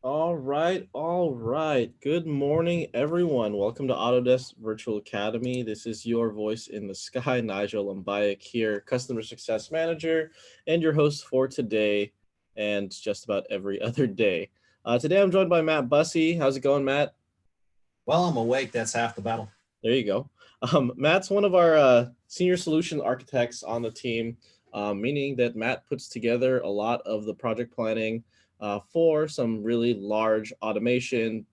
All right, all right. Good morning, everyone. Welcome to Autodesk Virtual Academy. This is your voice in the sky, Nigel Mbayak here, Customer Success Manager, and your host for today and just about every other day. Today I'm joined by Matt Bussey. How's it going, Matt? Well, I'm awake. That's half the battle. There you go. Matt's one of our senior solution architects on the team, meaning that Matt puts together a lot of the project planning for some really large automation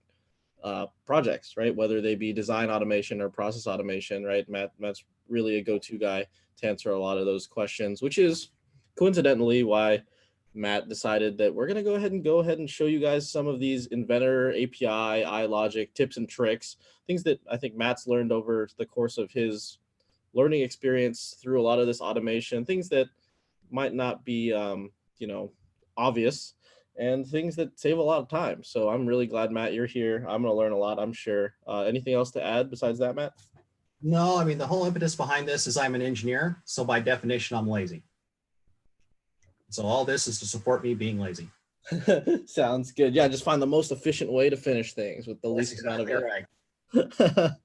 projects, right? Whether they be design automation or process automation, right? Matt's really a go-to guy to answer a lot of those questions, which is coincidentally why Matt decided that we're going to go ahead and show you guys some of these Inventor API, iLogic tips and tricks, things that I think Matt's learned over the course of his learning experience through a lot of this automation, things that might not be, obvious, and things that save a lot of time. So I'm really glad, Matt, you're here. I'm going to learn a lot, I'm sure. Anything else to add besides that, Matt? No, I mean, the whole impetus behind this is I'm an engineer. So by definition, I'm lazy. So all this is to support me being lazy. Sounds good. Yeah, just find the most efficient way to finish things with the That's least amount of exactly right. effort.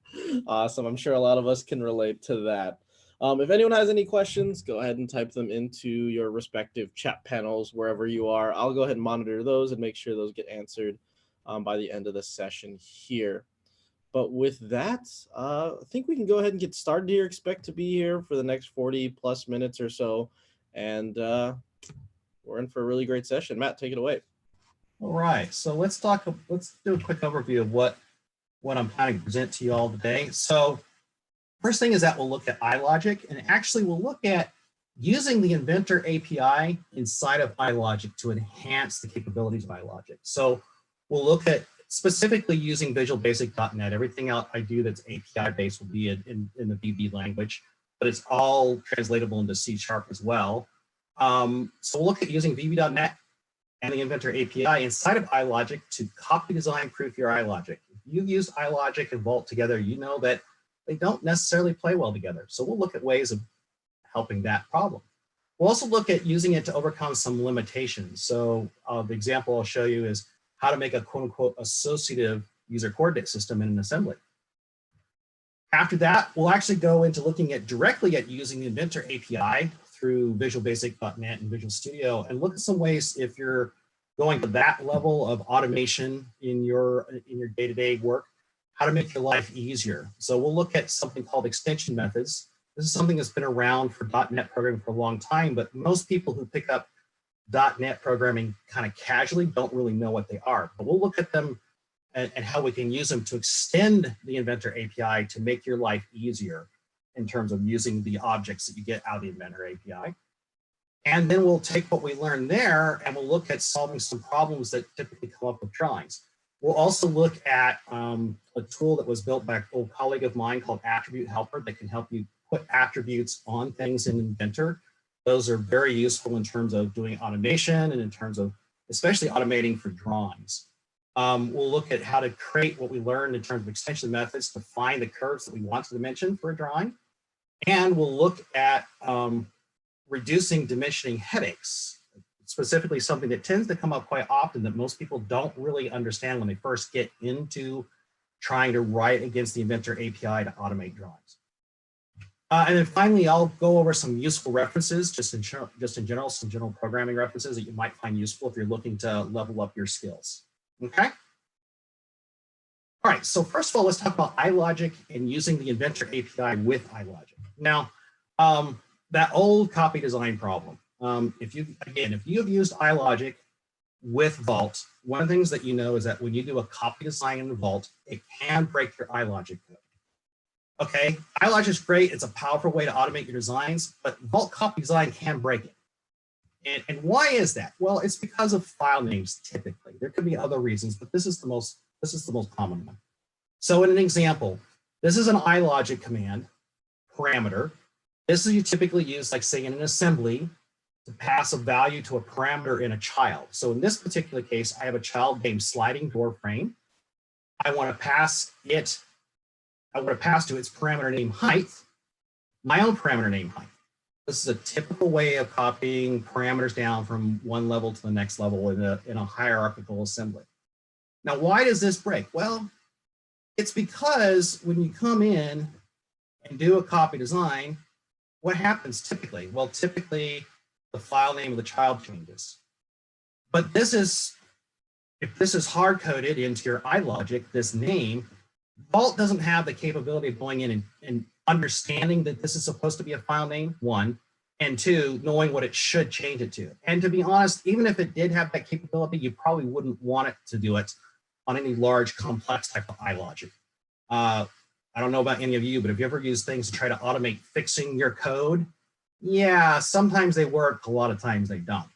Awesome. I'm sure a lot of us can relate to that. If anyone has any questions, go ahead and type them into your respective chat panels wherever you are. I'll go ahead and monitor those and make sure those get answered by the end of the session here. But with that, I think we can go ahead and get started here. Expect to be here for the next 40 plus minutes or so. And we're in for a really great session. Matt, take it away. All right. So let's do a quick overview of what I'm planning to present to you all today. So first thing is that we'll look at iLogic, and actually we'll look at using the Inventor API inside of iLogic to enhance the capabilities of iLogic. So we'll look at specifically using Visual Basic.NET. Everything else I do that's API based will be in the VB language, but it's all translatable into C# as well. So we'll look at using VB.NET and the Inventor API inside of iLogic to copy, design, proof your iLogic. If you've used iLogic and Vault together, you know that they don't necessarily play well together. So we'll look at ways of helping that problem. We'll also look at using it to overcome some limitations. So the example I'll show you is how to make a quote unquote associative user coordinate system in an assembly. After that, we'll actually go into looking at directly at using the Inventor API through Visual Basic.NET and Visual Studio, and look at some ways if you're going to that level of automation in your day-to-day work, how to make your life easier. So we'll look at something called extension methods. This is something that's been around for .NET programming for a long time, but most people who pick up .NET programming kind of casually don't really know what they are. But we'll look at them and how we can use them to extend the Inventor API to make your life easier in terms of using the objects that you get out of the Inventor API. And then we'll take what we learned there and we'll look at solving some problems that typically come up with drawings. We'll also look at a tool that was built by an old colleague of mine called Attribute Helper that can help you put attributes on things in Inventor. Those are very useful in terms of doing automation and in terms of especially automating for drawings. We'll look at how to create what we learned in terms of extension methods to find the curves that we want to dimension for a drawing. And we'll look at reducing dimensioning headaches, specifically something that tends to come up quite often that most people don't really understand when they first get into trying to write against the Inventor API to automate drawings. And then finally, I'll go over some useful references, just in general, some general programming references that you might find useful if you're looking to level up your skills. Okay. All right, so first of all, let's talk about iLogic and using the Inventor API with iLogic. Now, that old copy design problem. If you have used iLogic with Vault, one of the things that you know is that when you do a copy design in Vault, it can break your iLogic code. Okay, iLogic is great. It's a powerful way to automate your designs, but Vault copy design can break it. And why is that? Well, it's because of file names typically. There could be other reasons, but this is the most common one. So in an example, this is an iLogic command parameter. This is you typically use, like say in an assembly, to pass a value to a parameter in a child. So in this particular case, I have a child named sliding door frame. I want to pass to its parameter name height, my own parameter name height. This is a typical way of copying parameters down from one level to the next level in a hierarchical assembly. Now, why does this break? Well, it's because when you come in and do a copy design, what happens typically? Well, typically the file name of the child changes. But if this is hard-coded into your iLogic, this name, Vault doesn't have the capability of going in and understanding that this is supposed to be a file name, one, and two, knowing what it should change it to. And to be honest, even if it did have that capability, you probably wouldn't want it to do it on any large, complex type of iLogic. I don't know about any of you, but have you ever used things to try to automate fixing your code? Yeah, sometimes they work, a lot of times they don't.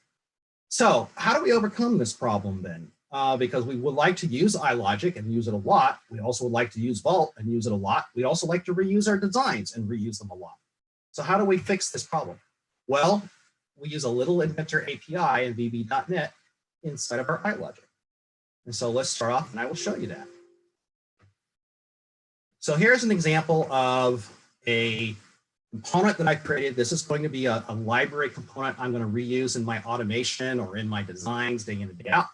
So how do we overcome this problem then? Because we would like to use iLogic and use it a lot. We also would like to use Vault and use it a lot. We also like to reuse our designs and reuse them a lot. So how do we fix this problem? Well, we use a little Inventor API in VB.NET inside of our iLogic. And so let's start off and I will show you that. So here's an example of a component that I created. This is going to be a library component I'm going to reuse in my automation or in my designs day in and day out.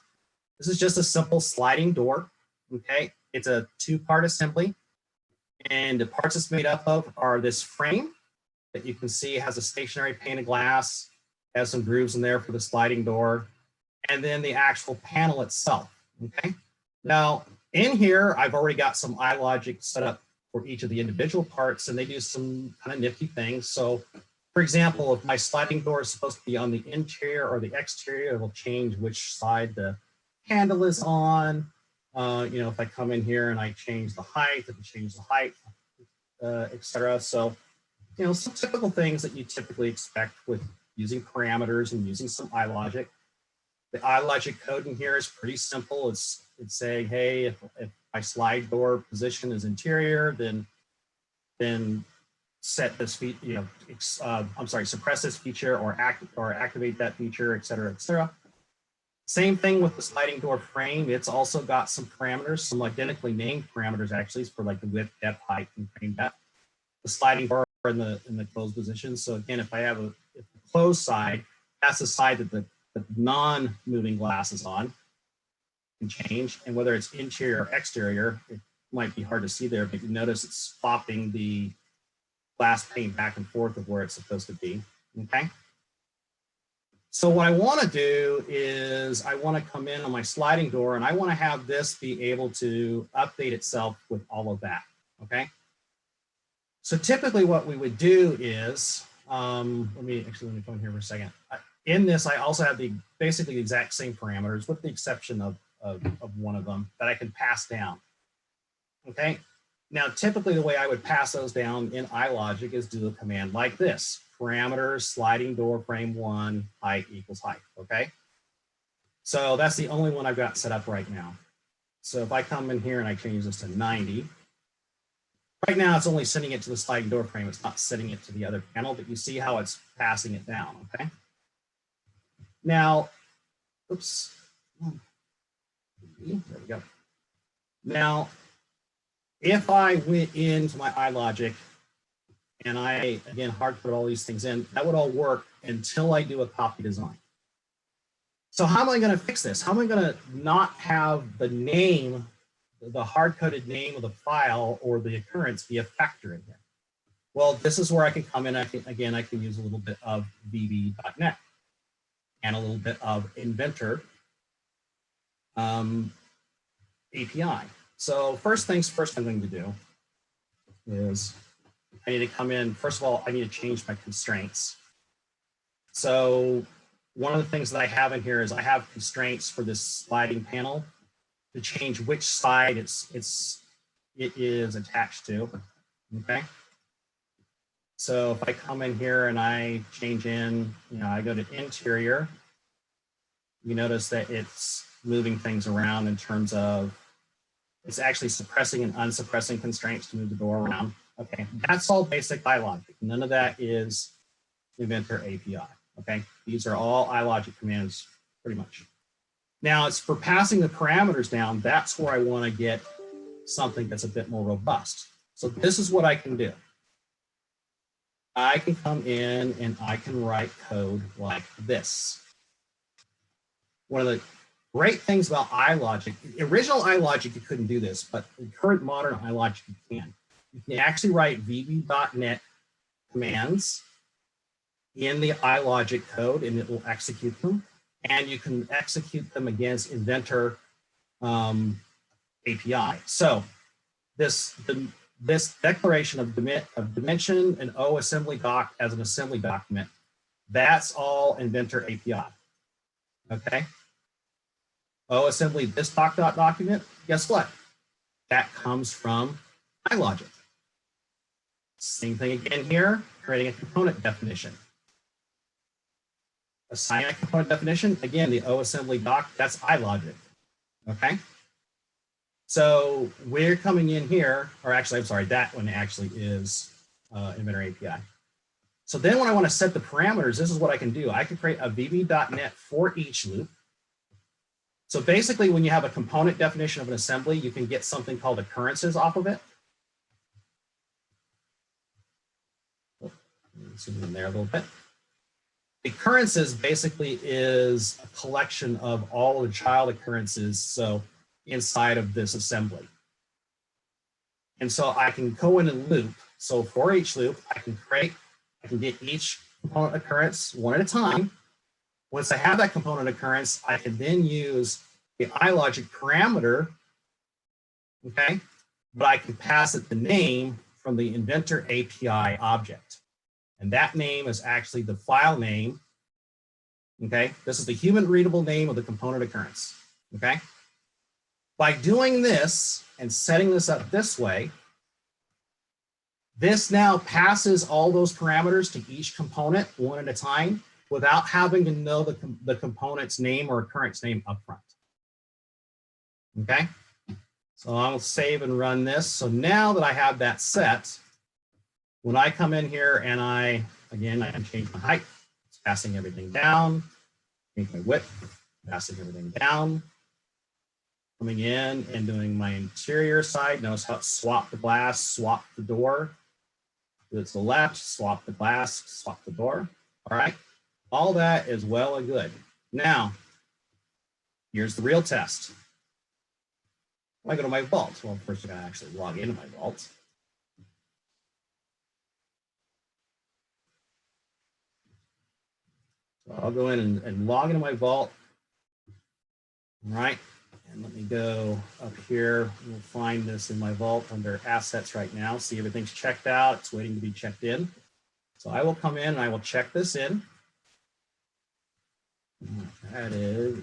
This is just a simple sliding door, okay? It's a two-part assembly, and the parts it's made up of are this frame that you can see has a stationary pane of glass, has some grooves in there for the sliding door, and then the actual panel itself, okay? Now, in here, I've already got some iLogic set up for each of the individual parts, and they do some kind of nifty things. So, for example, if my sliding door is supposed to be on the interior or the exterior, it will change which side the handle is on. If I come in here and I change the height, it will change the height, etc. So, some typical things that you typically expect with using parameters and using some iLogic. The iLogic code in here is pretty simple. It's saying, hey, if my slide door position is interior, then set this feature, suppress this feature or activate that feature, et cetera, et cetera. Same thing with the sliding door frame. It's also got some parameters, some identically named parameters actually for like the width, depth, height, and frame depth. The sliding door in the closed position. So again, if I have a closed side, that's the side that the non-moving glass is on, can change. And whether it's interior or exterior, it might be hard to see there, but you notice it's flopping the glass pane back and forth of where it's supposed to be, okay? So what I want to do is I want to come in on my sliding door and I want to have this be able to update itself with all of that, okay? So typically what we would do is, let me come in here for a second. In this, I also have basically the exact same parameters with the exception of one of them that I can pass down, okay? Now, typically the way I would pass those down in iLogic is do a command like this: parameters, sliding door frame 1, height equals height, okay? So that's the only one I've got set up right now. So if I come in here and I change this to 90, right now it's only sending it to the sliding door frame. It's not sending it to the other panel, but you see how it's passing it down, okay? Now, oops, there we go. Now, if I went into my iLogic and I, again, hard put all these things in, that would all work until I do a copy design. So how am I going to fix this? How am I going to not have the name, the hard-coded name of the file or the occurrence be a factor in here? Well, this is where I can come in. I can use a little bit of VB.NET and a little bit of Inventor API. So first things first I'm going to do is I need to come in. First of all, I need to change my constraints. So one of the things that I have in here is I have constraints for this sliding panel to change which side it is attached to, okay? So if I come in here and I change in, I go to interior, you notice that it's moving things around in terms of it's actually suppressing and unsuppressing constraints to move the door around. Okay, that's all basic iLogic. None of that is Inventor API, okay? These are all iLogic commands pretty much. Now it's for passing the parameters down, that's where I want to get something that's a bit more robust. So this is what I can do. I can come in and I can write code like this. One of the Great things about iLogic. Original iLogic, you couldn't do this, but in current modern iLogic, you can. You can actually write VB.NET commands in the iLogic code, and it will execute them. And you can execute them against Inventor API. So this declaration of dimension and O assembly doc as an assembly document, that's all Inventor API. Okay. O assembly this document, guess what? That comes from iLogic. Same thing again here, creating a component definition. Assign a component definition, again, the O assembly doc, that's iLogic. Okay. So we're coming in here, or actually, I'm sorry, that one actually is Inventor API. So then when I want to set the parameters, this is what I can do. I can create a VB.NET for each loop. So basically, when you have a component definition of an assembly, you can get something called occurrences off of it. Zoom in there a little bit. Occurrences basically is a collection of all the child occurrences, so inside of this assembly. And so I can go in a loop. So for each loop, I can get each component occurrence one at a time. Once I have that component occurrence, I can then use the iLogic parameter, okay? But I can pass it the name from the Inventor API object. And that name is actually the file name, okay? This is the human readable name of the component occurrence, okay? By doing this and setting this up this way, this now passes all those parameters to each component one at a time without having to know the component's name or occurrence name upfront. Okay, so I'll save and run this. So now that I have that set, when I come in here and I can change my height, it's passing everything down, change my width, passing everything down. Coming in and doing my interior side, notice how it swapped the glass, swapped the door. Do it to the left, swap the glass, swap the door. All right. All that is well and good. Now, here's the real test. I go to my vault. Well, first I gotta actually log into my vault. So I'll go in and log into my vault. All right. And let me go up here. We'll find this in my vault under assets right now. See, everything's checked out. It's waiting to be checked in. So I will come in and I will check this in. That is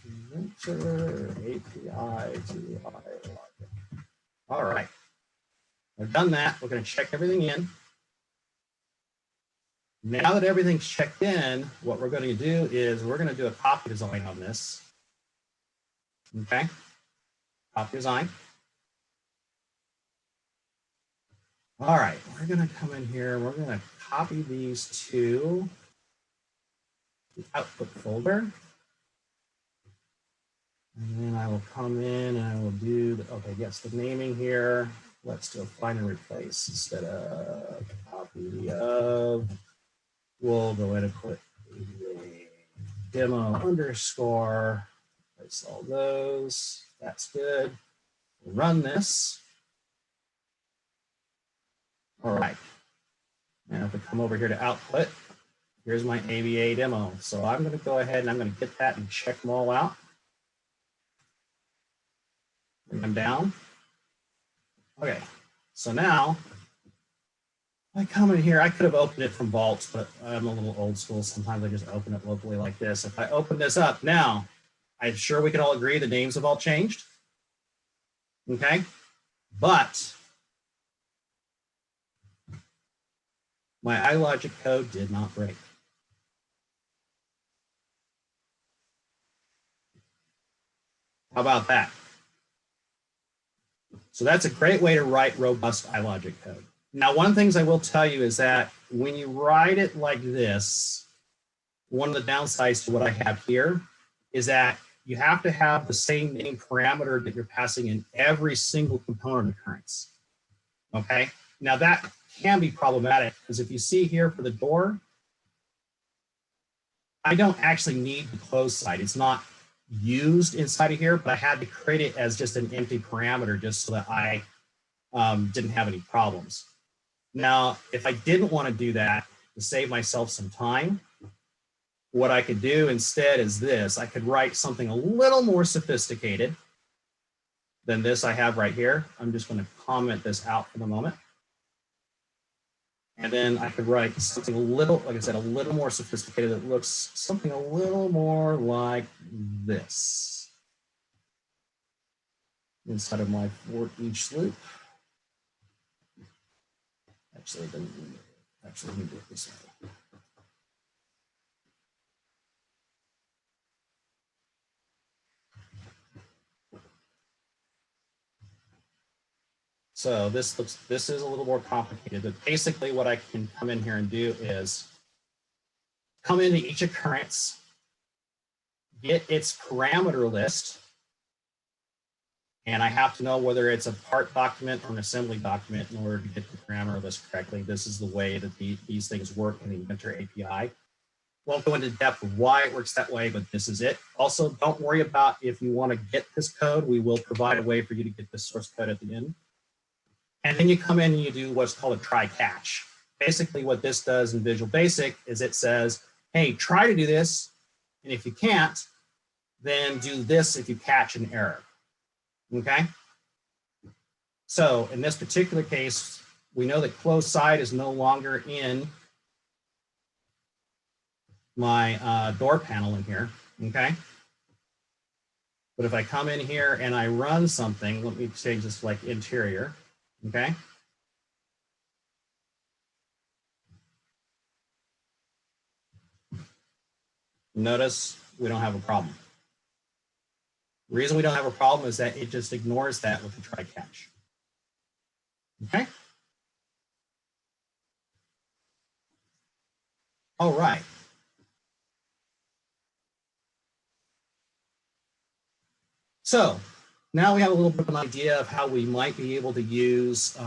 Inventor API to iLogic. All right. I've done that. We're going to check everything in. Now that everything's checked in, what we're going to do is we're going to do a copy design on this. Okay. Copy design. All right. We're going to come in here. We're going to copy these to the output folder. And then I will come in and I will do the, okay, yes, the naming here. Let's do a find and replace instead of copy of. We'll go ahead and put demo underscore. Replace all those. That's good. We'll run this. All right. Now if we come over here to output, here's my ABA demo. So I'm going to go ahead and I'm going to get that and check them all out. Bring them down. Okay. So now I come in here. I could have opened it from Vault, but I'm a little old school. Sometimes I just open it locally like this. If I open this up now, I'm sure we can all agree the names have all changed. Okay. But my iLogic code did not break. How about that? So that's a great way to write robust iLogic code. Now, one of the things I will tell you is that when you write it like this, one of the downsides to what I have here is that you have to have the same name parameter that you're passing in every single component occurrence. Okay. Now that can be problematic because if you see here for the door, I don't actually need the close side. It's not used inside of here, but I had to create it as just an empty parameter just so that I didn't have any problems. Now, if I didn't want to do that to save myself some time, what I could do instead is this. I could write something a little more sophisticated than this I have right here. I'm just going to comment this out for the moment. And then I could write something a little, like I said, a little more sophisticated that looks something a little more like this inside of my for each loop. Actually, let me do it this way. So this is a little more complicated, but basically what I can come in here and do is come into each occurrence, get its parameter list, and I have to know whether it's a part document or an assembly document in order to get the parameter list correctly. This is the way that these things work in the Inventor API. Won't go into depth of why it works that way, but this is it. Also, don't worry about if you want to get this code. We will provide a way for you to get this source code at the end. And then you come in and you do what's called a try catch. Basically what this does in Visual Basic is it says, hey, try to do this. And if you can't, then do this if you catch an error. Okay? So in this particular case, we know that closed side is no longer in my door panel in here. Okay? But if I come in here and I run something, let me change this like interior. Okay. Notice we don't have a problem. The reason we don't have a problem is that it just ignores that with the try catch. Okay. All right. So now we have a little bit of an idea of how we might be able to use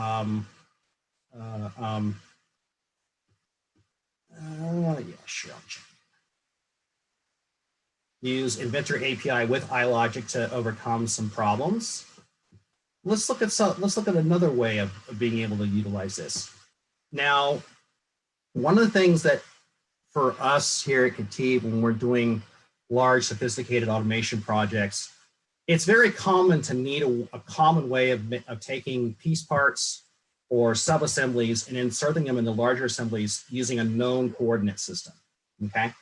use Inventor API with iLogic to overcome some problems. Let's look at another way of being able to utilize this. Now, one of the things that for us here at Katib, when we're doing large, sophisticated automation projects, it's very common to need a common way of taking piece parts or sub-assemblies and inserting them into larger assemblies using a known coordinate system, okay?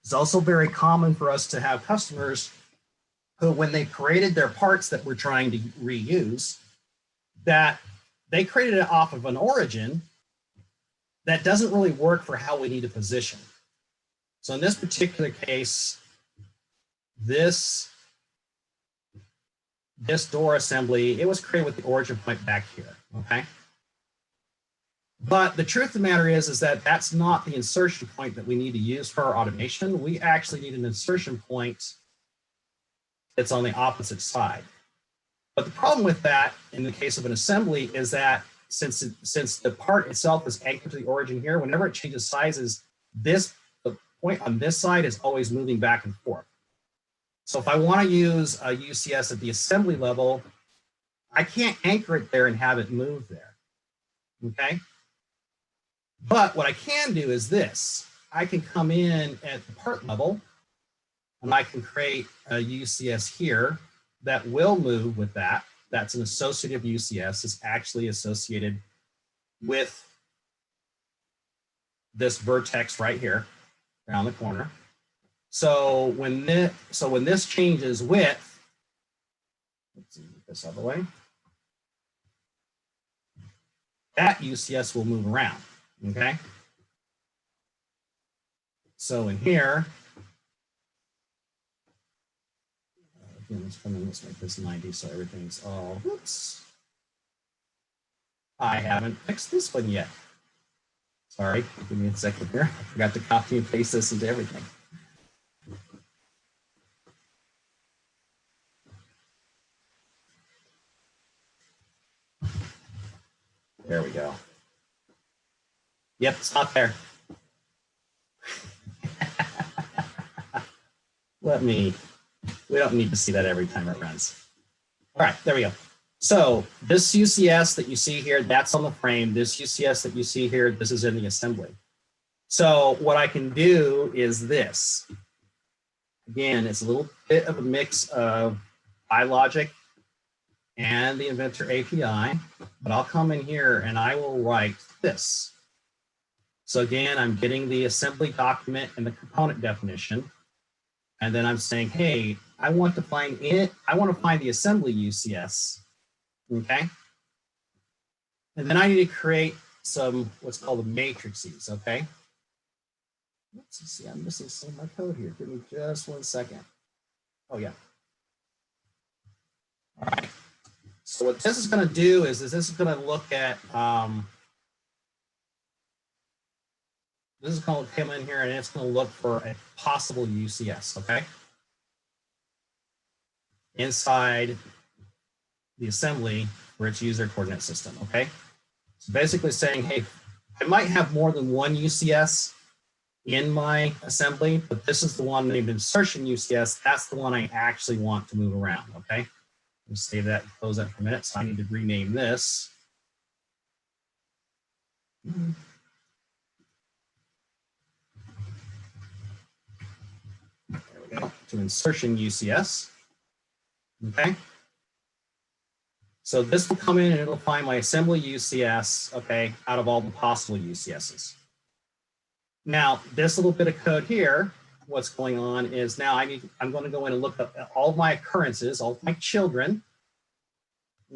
It's also very common for us to have customers who, when they created their parts that we're trying to reuse, that they created it off of an origin that doesn't really work for how we need to position. So in this particular case, this door assembly, it was created with the origin point back here, okay? But the truth of the matter is that that's not the insertion point that we need to use for our automation. We actually need an insertion point that's on the opposite side. But the problem with that in the case of an assembly is that since the part itself is anchored to the origin here, whenever it changes sizes, the point on this side is always moving back and forth. So if I want to use a UCS at the assembly level, I can't anchor it there and have it move there, okay? But what I can do is this. I can come in at the part level and I can create a UCS here that will move with that. That's an associative UCS. It's actually associated with this vertex right here around the corner. So when this changes width, let's see, get this out of the way, that UCS will move around, okay? So in here, again, let's make this 90 so everything's all, whoops. I haven't fixed this one yet. Sorry, give me a second here. I forgot to copy and paste this into everything. There we go. Yep, it's not there. we don't need to see that every time it runs. All right, there we go. So this UCS that you see here, that's on the frame. This UCS that you see here, this is in the assembly. So what I can do is this. Again, it's a little bit of a mix of iLogic and the Inventor API, but I'll come in here and I will write this. So again, I'm getting the assembly document and the component definition. And then I'm saying, hey, I want to find the assembly UCS. Okay. And then I need to create some what's called the matrices. Okay. Let's see, I'm missing some of my code here. Give me just 1 second. Oh yeah. All right. So what this is going to do is this is going to look at this is going to come in here and it's going to look for a possible UCS. Okay. Inside the assembly for its user coordinate system. Okay. So basically saying, hey, I might have more than one UCS in my assembly, but this is the one named insertion UCS. That's the one I actually want to move around. Okay. Let's save that and close that for a minute. So I need to rename this. There we go, to insertion UCS. Okay. So this will come in and it'll find my assembly UCS, okay, out of all the possible UCSs. Now, this little bit of code here, what's going on is now I'm going to go in and look up all of my occurrences, all of my children,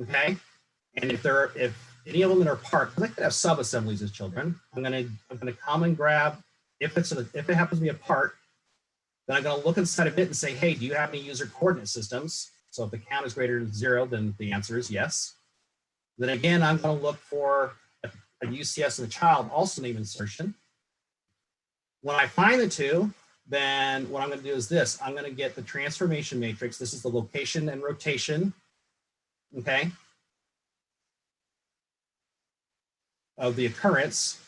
okay? And if any of them that are part, because I could have sub-assemblies as children, I'm going to come and grab, if it happens to be a part, then I'm going to look inside of it and say, hey, do you have any user coordinate systems? So if the count is greater than 0, then the answer is yes. Then again, I'm going to look for a UCS in the child, also named insertion. When I find the two, then what I'm going to do is this. I'm going to get the transformation matrix. This is the location and rotation, okay, of the occurrence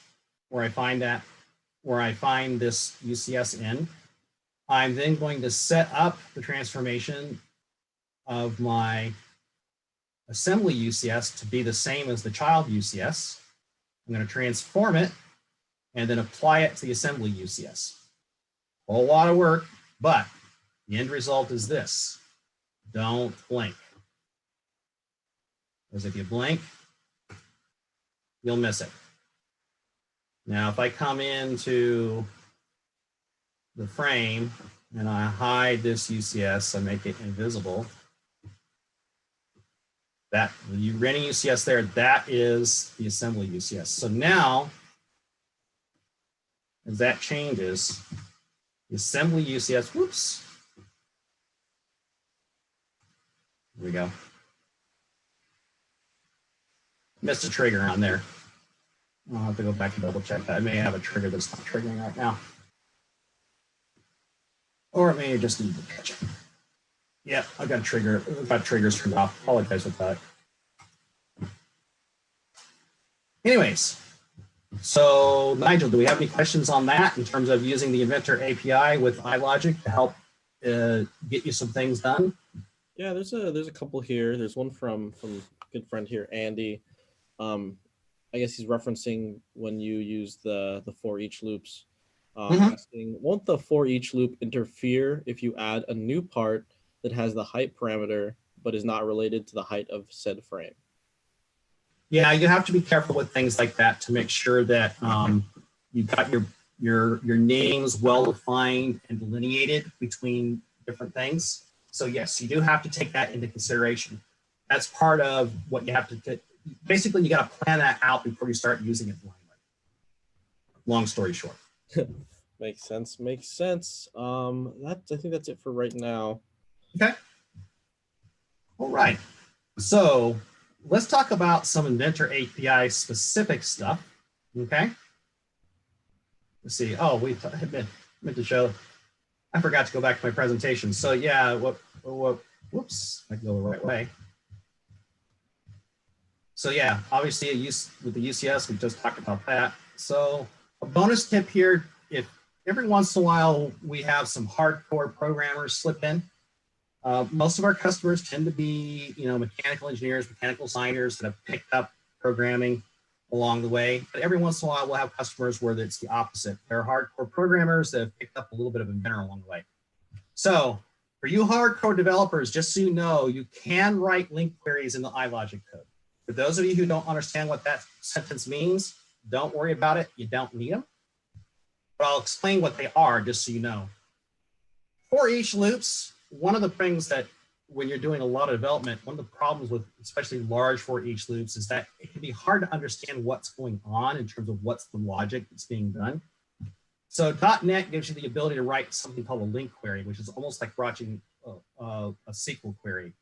where I find this UCS in. I'm then going to set up the transformation of my assembly UCS to be the same as the child UCS. I'm going to transform it and then apply it to the assembly UCS. A whole lot of work, but the end result is this. Don't blink. Because if you blink, you'll miss it. Now, if I come into the frame and I hide this UCS, I make it invisible. That the running UCS there, that is the assembly UCS. So now, as that changes, the assembly UCS, whoops. Here we go. Missed a trigger on there. I'll have to go back and double check that. I may have a trigger that's not triggering right now. Or it may just need to catch it. Yeah, I've got triggers turned off. Apologize with that. Anyways, so Nigel, do we have any questions on that in terms of using the Inventor API with iLogic to help get you some things done? Yeah, there's a couple here. There's one from a good friend here, Andy. I guess he's referencing when you use the for each loops. Asking, won't the for each loop interfere if you add a new part that has the height parameter but is not related to the height of said frame? Yeah, you have to be careful with things like that to make sure that you've got your names well defined and delineated between different things. So yes, you do have to take that into consideration. That's part of what you have to basically, you got to plan that out before you start using it blindly. Long story short. Makes sense. I think that's it for right now. Okay. All right. So let's talk about some Inventor API specific stuff. Okay. Let's see. Oh, I meant to show. I forgot to go back to my presentation. So yeah, whoops, I can go the right way. So yeah, obviously with the UCS, we just talked about that. So a bonus tip here, if every once in a while, we have some hardcore programmers slip in. Most of our customers tend to be, mechanical engineers, mechanical designers that have picked up programming along the way. But every once in a while, we'll have customers where it's the opposite. They're hardcore programmers that have picked up a little bit of Inventor along the way. So for you hardcore developers, just so you know, you can write link queries in the iLogic code. For those of you who don't understand what that sentence means, don't worry about it. You don't need them. But I'll explain what they are just so you know. For each loops, one of the things that when you're doing a lot of development, one of the problems with especially large for each loops is that it can be hard to understand what's going on in terms of what's the logic that's being done. So .NET gives you the ability to write something called a link query, which is almost like writing a SQL query.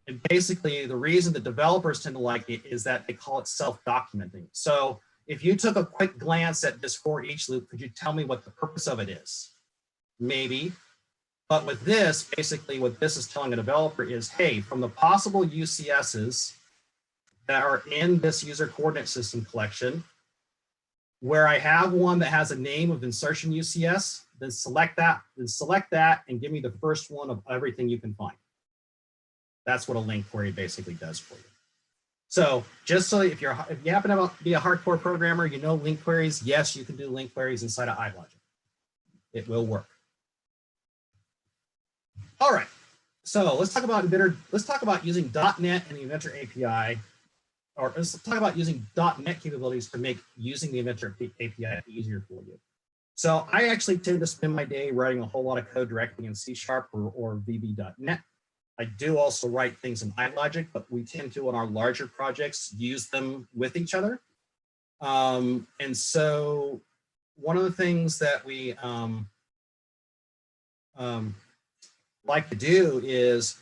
And basically, the reason that developers tend to like it is that they call it self-documenting. So if you took a quick glance at this for each loop, could you tell me what the purpose of it is? Maybe. But with this, basically what this is telling a developer is, hey, from the possible UCSs that are in this user coordinate system collection, where I have one that has a name of insertion UCS, then select that and give me the first one of everything you can find. That's what a link query basically does for you. So just so if you happen to be a hardcore programmer, you know link queries, yes, you can do link queries inside of iLogic. It will work. All right, so let's talk about Inventor. Let's talk about using .NET and the Inventor API, or let's talk about using .NET capabilities to make using the Inventor API easier for you. So I actually tend to spend my day writing a whole lot of code directly in C# or VB.NET. I do also write things in iLogic, but we tend to, on our larger projects, use them with each other. And so one of the things that we like to do is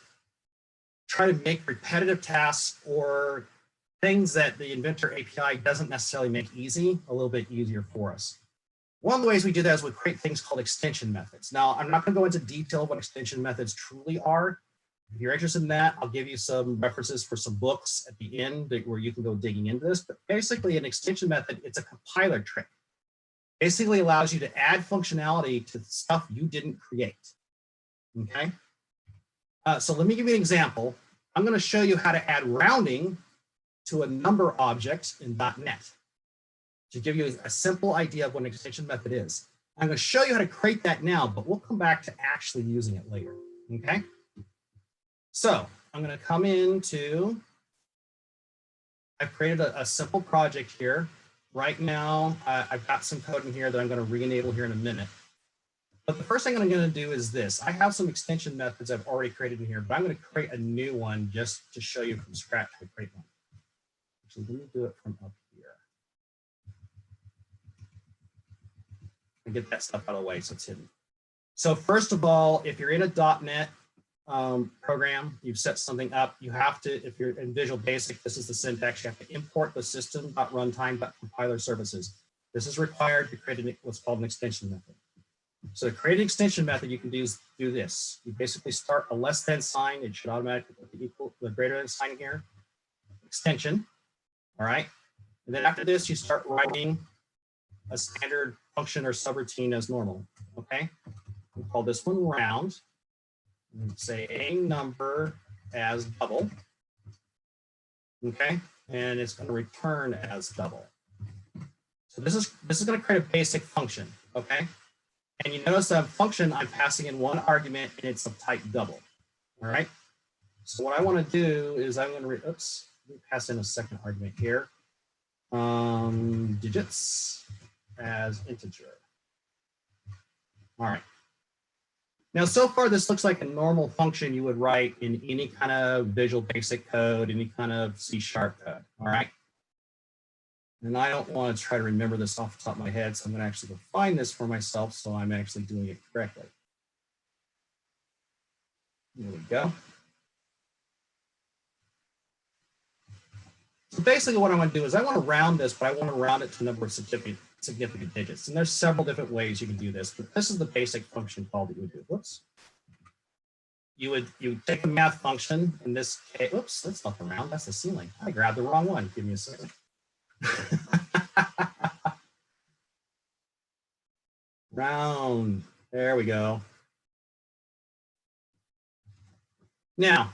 try to make repetitive tasks or things that the Inventor API doesn't necessarily make easy a little bit easier for us. One of the ways we do that is we create things called extension methods. Now, I'm not going to go into detail of what extension methods truly are. If you're interested in that, I'll give you some references for some books at the end where you can go digging into this. But basically, an extension method, it's a compiler trick. Basically allows you to add functionality to stuff you didn't create. Okay, so let me give you an example. I'm going to show you how to add rounding to a number object in .NET to give you a simple idea of what an extension method is. I'm going to show you how to create that now, but we'll come back to actually using it later. Okay, so I'm going to come into, I've created a simple project here. Right now, I've got some code in here that I'm going to re-enable here in a minute. But the first thing I'm going to do is this. I have some extension methods I've already created in here, but I'm going to create a new one just to show you from scratch how to create one. Actually, let me do it from up here. And get that stuff out of the way so it's hidden. So first of all, if you're in a .NET program, you've set something up, you have to, if you're in Visual Basic, this is the syntax, you have to import the system.runtime.compiler services. This is required to create what's called an extension method. So to create an extension method, you can do this. You basically start a less than sign. It should automatically put the greater than sign here. Extension, all right? And then after this, you start writing a standard function or subroutine as normal, okay? We'll call this one round. And say a number as double, okay? And it's going to return as double. So this is going to create a basic function, okay? And you notice that function, I'm passing in one argument and it's of type double, all right? So what I want to do is I'm going to, let me pass in a second argument here. Digits as integer. All right. Now, so far, this looks like a normal function you would write in any kind of Visual Basic code, any kind of C# code, all right? And I don't want to try to remember this off the top of my head, so I'm going to actually go find this for myself so I'm actually doing it correctly. There we go. So basically what I want to do is I want to round this, but I want to round it to a number of significant digits. And there's several different ways you can do this, but this is the basic function call that you would do. Whoops. You would take a math function in this case. Oops, that's not the round, that's the ceiling. I grabbed the wrong one. Give me a second. round. There we go. Now,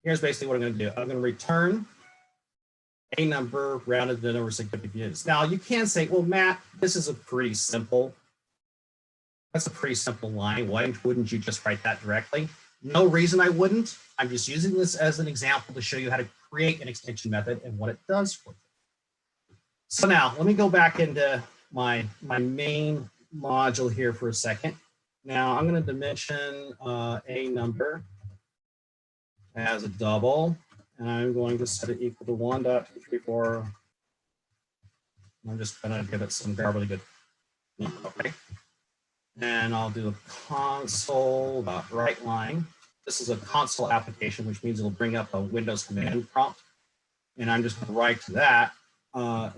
here's basically what I'm going to do. I'm going to return a number rounded to the number of significant units. Now, you can say, well, Matt, this is a pretty simple. That's a pretty simple line. Why wouldn't you just write that directly? No reason I wouldn't. I'm just using this as an example to show you how to create an extension method and what it does for you. So now let me go back into my main module here for a second. Now I'm going to dimension a number as a double, and I'm going to set it equal to 1.234. I'm just going to give it some gobbledygook. Okay. And I'll do a console.write line. This is a console application, which means it'll bring up a Windows command prompt. And I'm just going to write to that. A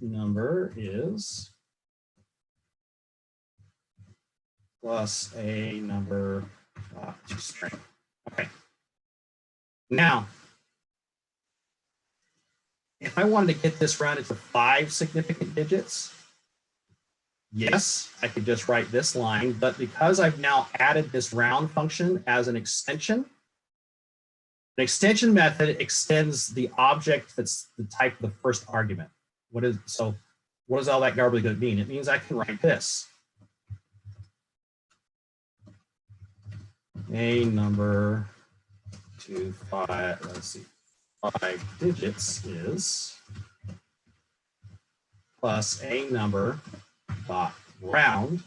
number is plus a number to string. Okay. Now, if I wanted to get this rounded to 5 significant digits, yes, I could just write this line, but because I've now added this round function as an extension method extends the object that's the type of the first argument. What does all that gobbledygook mean? It means I can write this. A number to 5, let's see, 5 digits is plus a number dot round.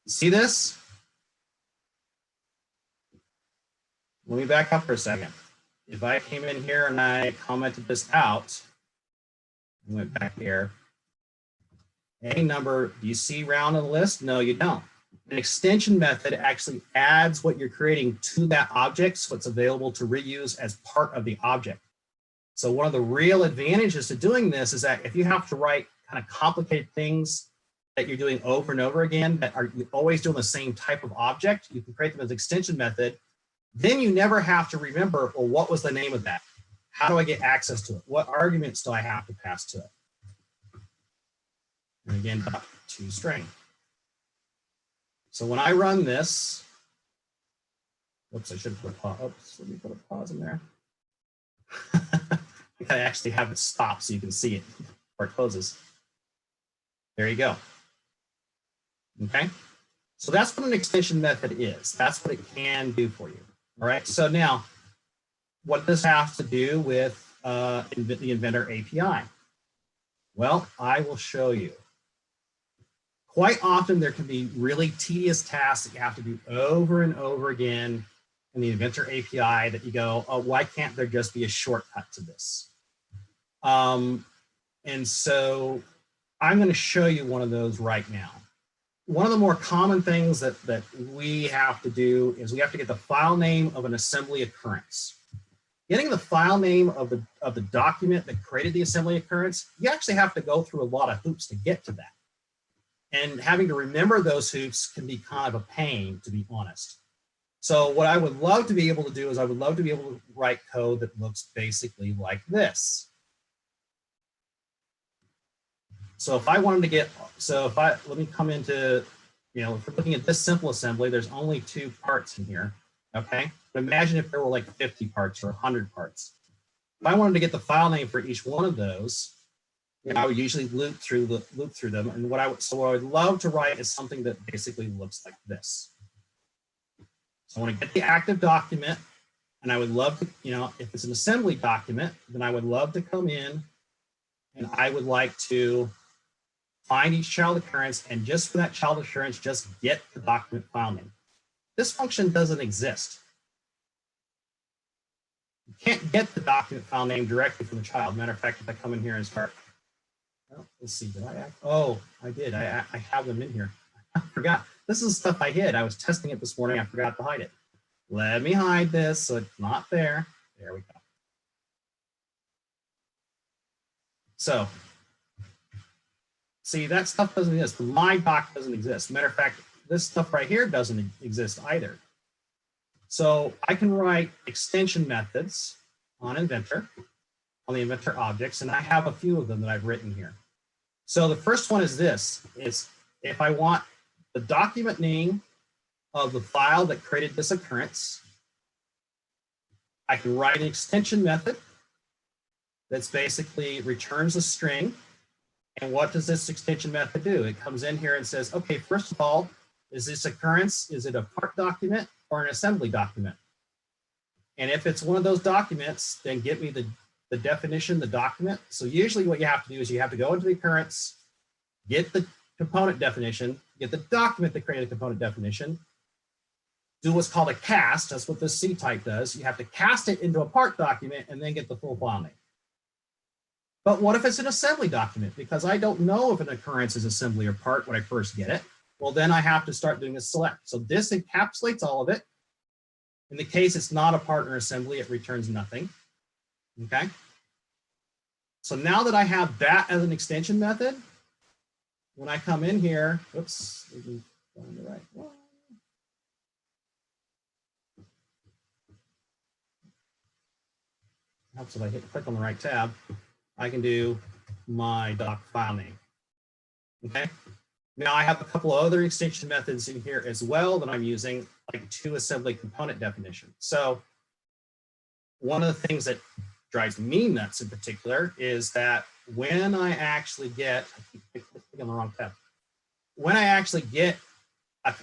See this? Let me back up for a second. If I came in here and I commented this out, and went back here, a number, do you see round on the list? No, you don't. An extension method actually adds what you're creating to that object, so it's available to reuse as part of the object. So one of the real advantages to doing this is that if you have to write kind of complicated things that you're doing over and over again that are always doing the same type of object, you can create them as extension method. Then you never have to remember, well, what was the name of that? How do I get access to it? What arguments do I have to pass to it? And again, to string. So when I run this, whoops, I should put a pause. Oops, let me put a pause in there. I gotta actually have it stop so you can see it before it closes. There you go. Okay, so that's what an extension method is. That's what it can do for you. All right, so now what does this have to do with the Inventor API? Well, I will show you. Quite often there can be really tedious tasks that you have to do over and over again in the Inventor API that you go, oh, why can't there just be a shortcut to this? And so I'm going to show you one of those right now. One of the more common things that we have to do is we have to get the file name of an assembly occurrence. Getting the file name of the document that created the assembly occurrence, you actually have to go through a lot of hoops to get to that. And having to remember those hoops can be kind of a pain, to be honest. So what I would love to be able to do is I would love to be able to write code that looks basically like this. So if I wanted to get, let me come into, if we're looking at this simple assembly, there's only 2 parts in here, okay? But imagine if there were like 50 parts or 100 parts. If I wanted to get the file name for each one of those, I would usually loop through them. And what I would love to write is something that basically looks like this. So I want to get the active document, and I would love to, if it's an assembly document, then I would love to come in and I would like to find each child occurrence, and just for that child occurrence, just get the document file name. This function doesn't exist. You can't get the document file name directly from the child. Matter of fact, if I come in here and start, well, let's see, did I? Oh, I did. I have them in here. I forgot. This is stuff I hid. I was testing it this morning. I forgot to hide it. Let me hide this so it's not there. There we go. So, see, that stuff doesn't exist. My doc doesn't exist. Matter of fact, this stuff right here doesn't exist either. So I can write extension methods on Inventor, on the Inventor objects, and I have a few of them that I've written here. So the first one is this, is if I want the document name of the file that created this occurrence, I can write an extension method that's basically returns a string. And what does this extension method do? It comes in here and says, okay, first of all, is this occurrence, is it a part document or an assembly document? And if it's one of those documents, then get me the definition, the document. So usually what you have to do is you have to go into the occurrence, get the component definition, get the document that created the component definition, do what's called a cast. That's what this C type does. You have to cast it into a part document and then get the full file name. But what if it's an assembly document? Because I don't know if an occurrence is assembly or part when I first get it. Well, then I have to start doing a select. So this encapsulates all of it. In the case it's not a part or assembly, it returns nothing. Okay. So now that I have that as an extension method, when I come in here, oops, find the right one. Helps if I click on the right tab. I can do my doc file name. Okay. Now I have a couple of other extension methods in here as well that I'm using, like to assembly component definition. So one of the things that drives me nuts in particular is that when I actually get, I keep clicking on the wrong tab. When I actually get an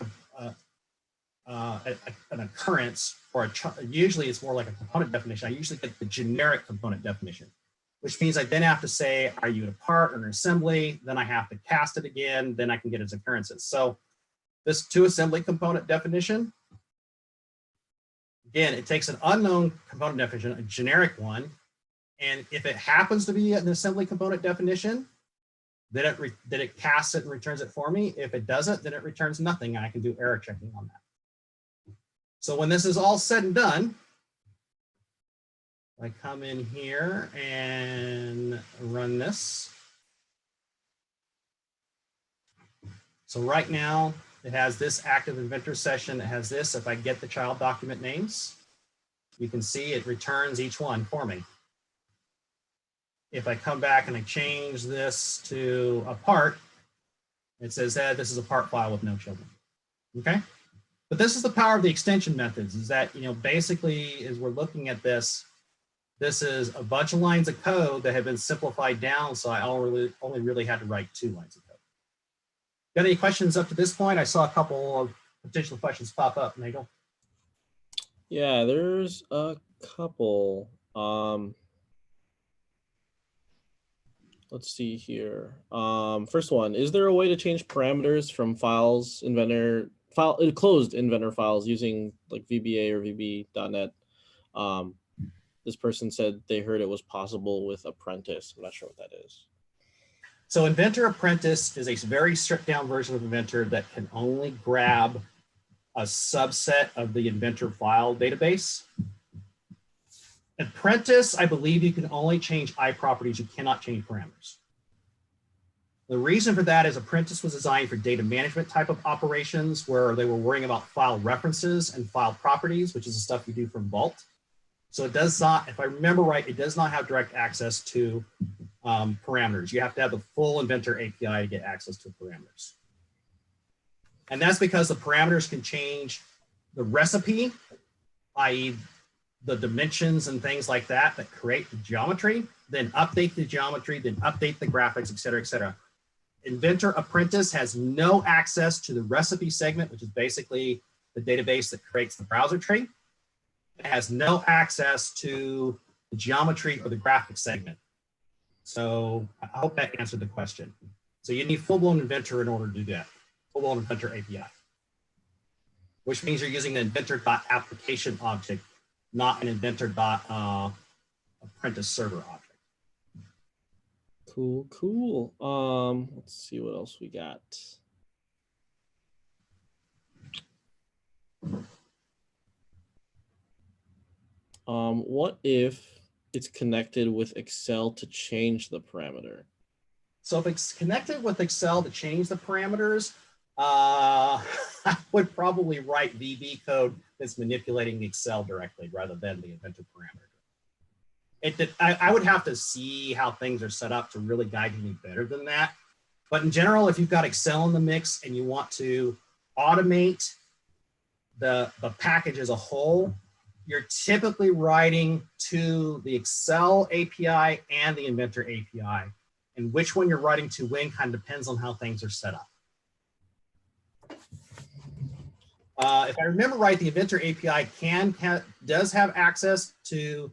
occurrence, or usually it's more like a component definition, I usually get the generic component definition, which means I then have to say, are you a part or an assembly? Then I have to cast it again, then I can get its occurrences. So this to assembly component definition, again, it takes an unknown component definition, a generic one, and if it happens to be an assembly component definition, then it casts it and returns it for me. If it doesn't, then it returns nothing, and I can do error checking on that. So when this is all said and done, I come in here and run this. So right now it has this active inventor session. It has this. If I get the child document names, you can see it returns each one for me. If I come back and I change this to a part, it says that this is a part file with no children. Okay. But this is the power of the extension methods, is that, basically as we're looking at this, this is a bunch of lines of code that have been simplified down. So I only really had to write 2 lines of code. Got any questions up to this point? I saw a couple of potential questions pop up, Nagel. Yeah, there's a couple. Let's see here. First one, is there a way to change parameters from files, closed Inventor files using like VBA or VB.NET? This person said they heard it was possible with Apprentice. I'm not sure what that is. So Inventor Apprentice is a very stripped down version of Inventor that can only grab a subset of the Inventor file database. Apprentice, I believe you can only change iProperties. You cannot change parameters. The reason for that is Apprentice was designed for data management type of operations where they were worrying about file references and file properties, which is the stuff you do from Vault. So it does not, if I remember right, it does not have direct access to parameters. You have to have the full Inventor API to get access to parameters. And that's because the parameters can change the recipe, i.e. the dimensions and things like that create the geometry, then update the geometry, then update the graphics, et cetera, et cetera. Inventor Apprentice has no access to the recipe segment, which is basically the database that creates the browser tree. It has no access to the geometry or the graphics segment. So I hope that answered the question. So you need full-blown Inventor in order to do that, full-blown Inventor API, which means you're using the Inventor.application object, not an Inventor.apprentice server object. Cool, cool. Let's see what else we got. What if it's connected with Excel to change the parameter? So if it's connected with Excel to change the parameters, I would probably write VB code that's manipulating Excel directly rather than the Inventor parameter. I would have to see how things are set up to really guide me better than that. But in general, if you've got Excel in the mix and you want to automate the package as a whole, you're typically writing to the Excel API and the Inventor API. And which one you're writing to when kind of depends on how things are set up. If I remember right, the Inventor API does have access to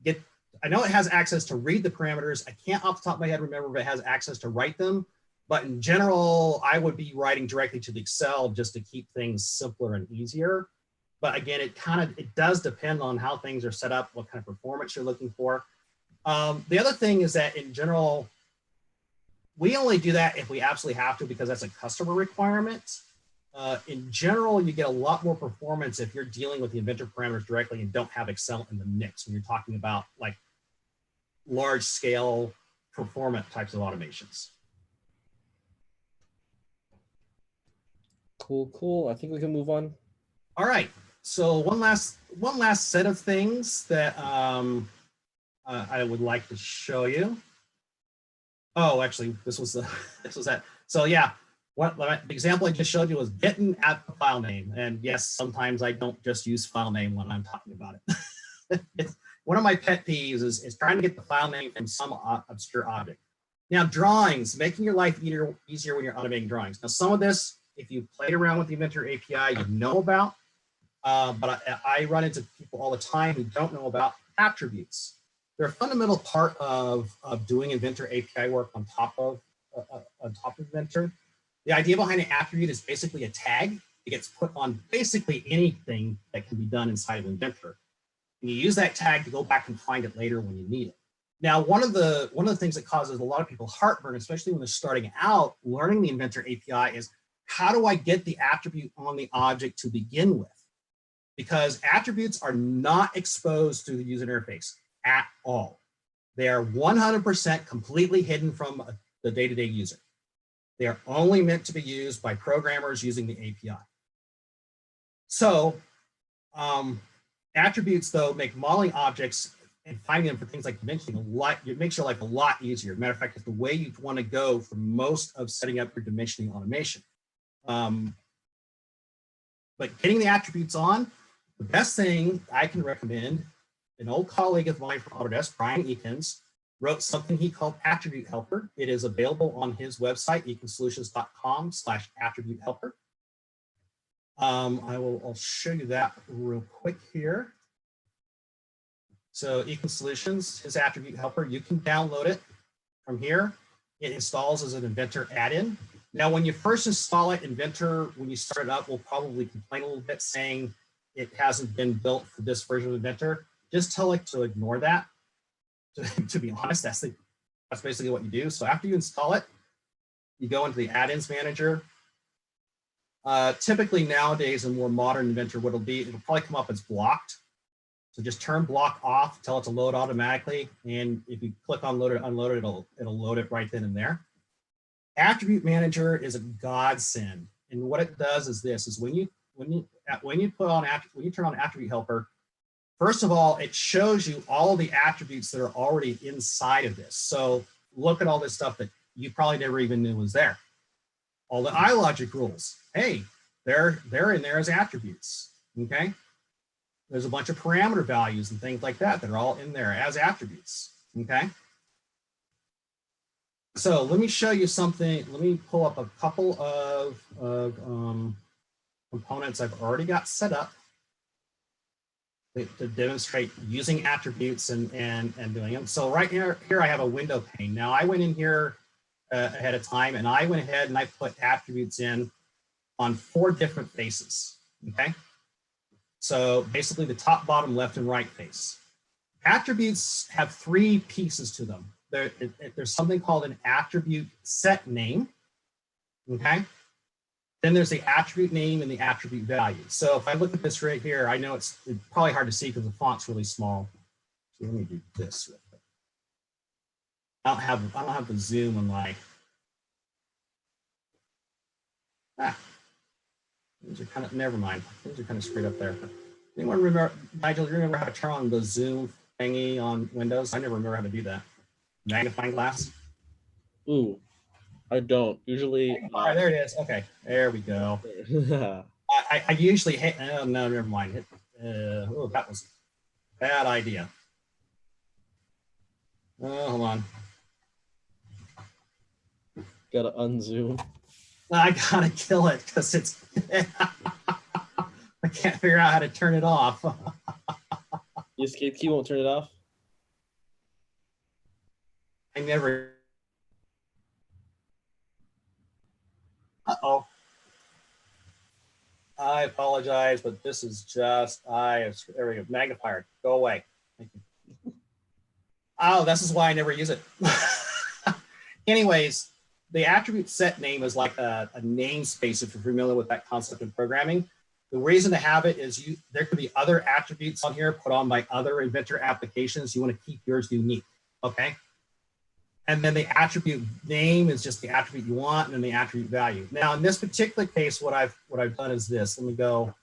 get, I know it has access to read the parameters. I can't off the top of my head remember if it has access to write them, but in general, I would be writing directly to the Excel just to keep things simpler and easier. But again, it does depend on how things are set up, what kind of performance you're looking for. The other thing is that in general, we only do that if we absolutely have to because that's a customer requirement. In general, you get a lot more performance if you're dealing with the Inventor parameters directly and don't have Excel in the mix when you're talking about like large scale performant types of automations. Cool, cool. I think we can move on. All right. So one last set of things that I would like to show you. Oh, actually, this was that. So yeah, the example I just showed you was getting at the file name. And yes, sometimes I don't just use file name when I'm talking about it. One of my pet peeves is trying to get the file name from some obscure object. Now, drawings, making your life easier when you're automating drawings. Now, some of this, if you've played around with the Inventor API, you know about, but I run into people all the time who don't know about attributes. They're a fundamental part of doing Inventor API work on top of Inventor. The idea behind an attribute is basically a tag. It gets put on basically anything that can be done inside of Inventor. And you use that tag to go back and find it later when you need it. Now, one of the things that causes a lot of people heartburn, especially when they're starting out learning the Inventor API, is how do I get the attribute on the object to begin with? Because attributes are not exposed through the user interface at all. They are 100% completely hidden from the day-to-day user. They are only meant to be used by programmers using the API. So attributes, though, make modeling objects and finding them for things like dimensioning it makes your life a lot easier. Matter of fact, it's the way you want to go for most of setting up your dimensioning automation. But getting the attributes on, the best thing I can recommend, an old colleague of mine from Autodesk, Brian Eakins, wrote something he called Attribute Helper. It is available on his website, eakinsolutions.com/attribute helper. I'll show you that real quick here. So Eakin Solutions, his attribute helper, you can download it from here. It installs as an Inventor add-in. Now, when you first install it, Inventor, when you start it up, will probably complain a little bit saying it hasn't been built for this version of Inventor. Just tell it to ignore that. To be honest, that's basically what you do. So after you install it, you go into the add-ins manager. Typically nowadays, in more modern Inventor, what it'll probably come up as blocked. So just turn block off, tell it to load automatically. And if you click on load it, unload it, it'll load it right then and there. Attribute Manager is a godsend. And what it does is this, is when you turn on Attribute Helper, first of all, it shows you all the attributes that are already inside of this. So look at all this stuff that you probably never even knew was there. All the iLogic rules, hey, they're in there as attributes, okay? There's a bunch of parameter values and things like that that are all in there as attributes, okay? So let me show you something. Let me pull up a couple of components I've already got set up to demonstrate using attributes and doing them. So right here I have a window pane. Now I went in here ahead of time and I went ahead and I put attributes in on 4 different faces, okay? So basically the top, bottom, left, and right face. Attributes have 3 pieces to them. There's something called an attribute set name, okay? Then there's the attribute name and the attribute value. So if I look at this right here, I know it's probably hard to see because the font's really small. So let me do this real quick. I don't have the zoom on my. Things are kind of, never mind. Things are kind of screwed up there. Anyone remember, Nigel, do you remember how to turn on the zoom thingy on Windows? I never remember how to do that. Magnifying glass. Ooh, I don't usually. All right, there it is. Okay, there we go. I usually hit. Oh no, never mind. Oh, that was a bad idea. Oh, hold on. Gotta unzoom. I gotta kill it because it's. I can't figure out how to turn it off. The escape key won't turn it off. I never. Uh-oh. I apologize, but this is just, there we go, magnifier, go away. Thank you. Oh, this is why I never use it. Anyways, the attribute set name is like a namespace if you're familiar with that concept in programming. The reason to have it is there could be other attributes on here put on by other Inventor applications. You want to keep yours unique, okay? And then the attribute name is just the attribute you want, and then the attribute value. Now, in this particular case, what I've done is this. Let me go.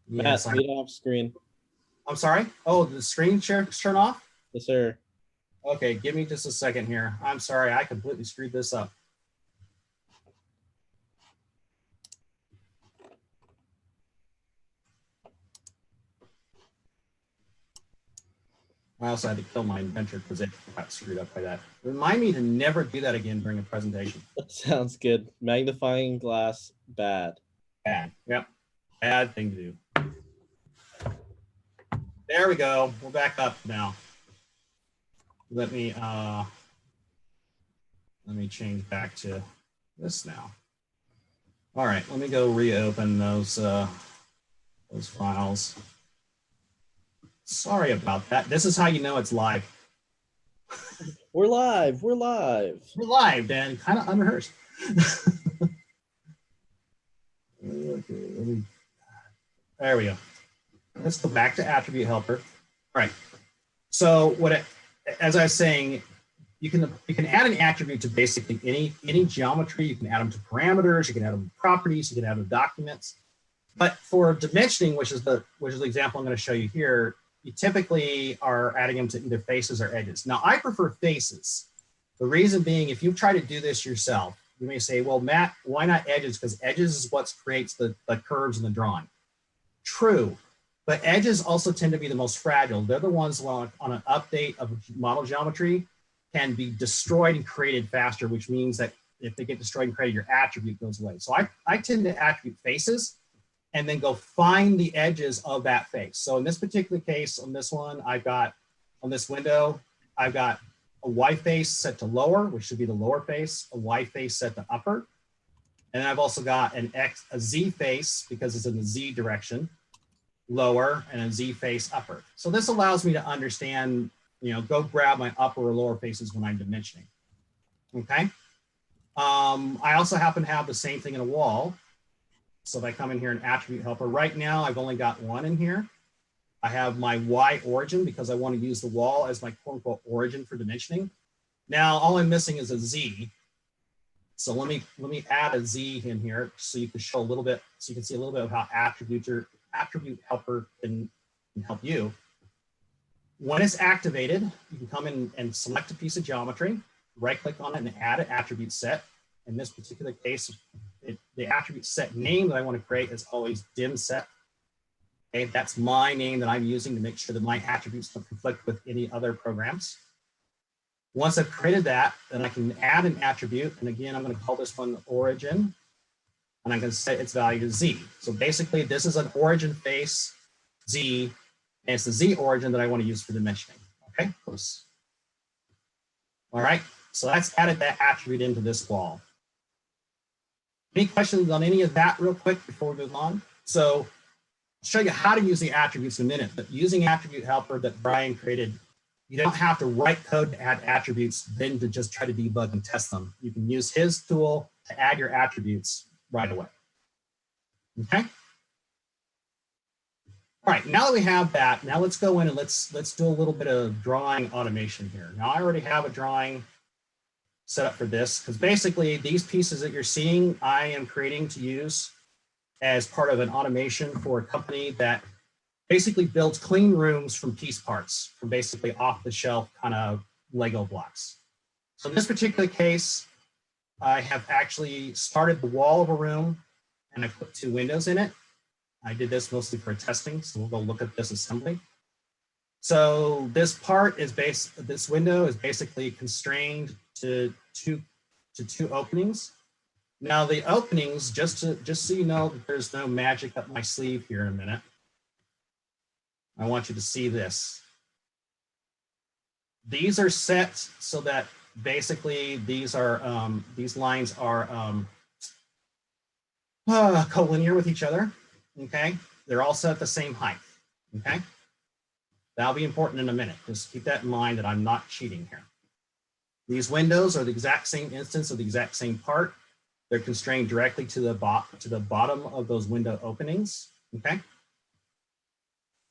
Yes, Matt, read off screen. I'm sorry. Oh, the screen share turn off? Yes, sir. Okay, give me just a second here. I'm sorry, I completely screwed this up. I also had to kill my Inventor because it got screwed up by that. Remind me to never do that again during a presentation. That sounds good. Magnifying glass, bad. Bad, yep. Bad thing to do. There we go. We're back up now. Let me change back to this now. All right, let me go reopen those files. Sorry about that. This is how you know it's live. We're live. We're live. We're live, Dan. Kind of unrehearsed. Okay, there we go. Let's go back to attribute helper. All right. So as I was saying, you can add an attribute to basically any geometry. You can add them to parameters. You can add them to properties. You can add them to documents. But for dimensioning, which is the example I'm going to show you here, you typically are adding them to either faces or edges. Now, I prefer faces. The reason being, if you try to do this yourself, you may say, well, Matt, why not edges? Because edges is what creates the curves in the drawing. True, but edges also tend to be the most fragile. They're the ones on an update of model geometry can be destroyed and created faster, which means that if they get destroyed and created, your attribute goes away. So I tend to attribute faces and then go find the edges of that face. So in this particular case, on this one, on this window, I've got a Y face set to lower, which should be the lower face, a Y face set to upper. And then I've also got a Z face, because it's in the Z direction, lower, and a Z face upper. So this allows me to understand, go grab my upper or lower faces when I'm dimensioning, okay? I also happen to have the same thing in a wall. So if I come in here and attribute helper, right now I've only got one in here. I have my Y origin because I want to use the wall as my quote unquote origin for dimensioning. Now all I'm missing is a Z. So let me add a Z in here so you can show a little bit, so you can see a little bit of how attribute helper can help you. When it's activated, you can come in and select a piece of geometry, right click on it and add an attribute set. In this particular case, the attribute set name that I want to create is always dim set. Okay, that's my name that I'm using to make sure that my attributes don't conflict with any other programs. Once I've created that, then I can add an attribute. And again, I'm going to call this one origin. And I'm going to set its value to Z. So basically, this is an origin face Z. And it's the Z origin that I want to use for dimensioning. Okay, close. All right, so that's added that attribute into this wall. Any questions on any of that real quick before we move on? So I'll show you how to use the attributes in a minute, but using attribute helper that Brian created, you don't have to write code to add attributes, then to just try to debug and test them. You can use his tool to add your attributes right away. Okay. All right, now that we have that, now let's go in and let's do a little bit of drawing automation here. Now I already have a drawing set up for this, because basically these pieces that you're seeing, I am creating to use as part of an automation for a company that basically builds clean rooms from piece parts, from basically off the shelf kind of Lego blocks. So in this particular case, I have actually started the wall of a room and I put 2 windows in it. I did this mostly for testing, so we'll go look at this assembly. So this part is this window is basically constrained to two openings. Now the openings, just so you know that there's no magic up my sleeve here in a minute, I want you to see this. These are set so that basically these lines are collinear with each other. Okay, they're all set at the same height. Okay, that'll be important in a minute. Just keep that in mind that I'm not cheating here. These windows are the exact same instance of the exact same part. They're constrained directly to the bottom of those window openings. Okay.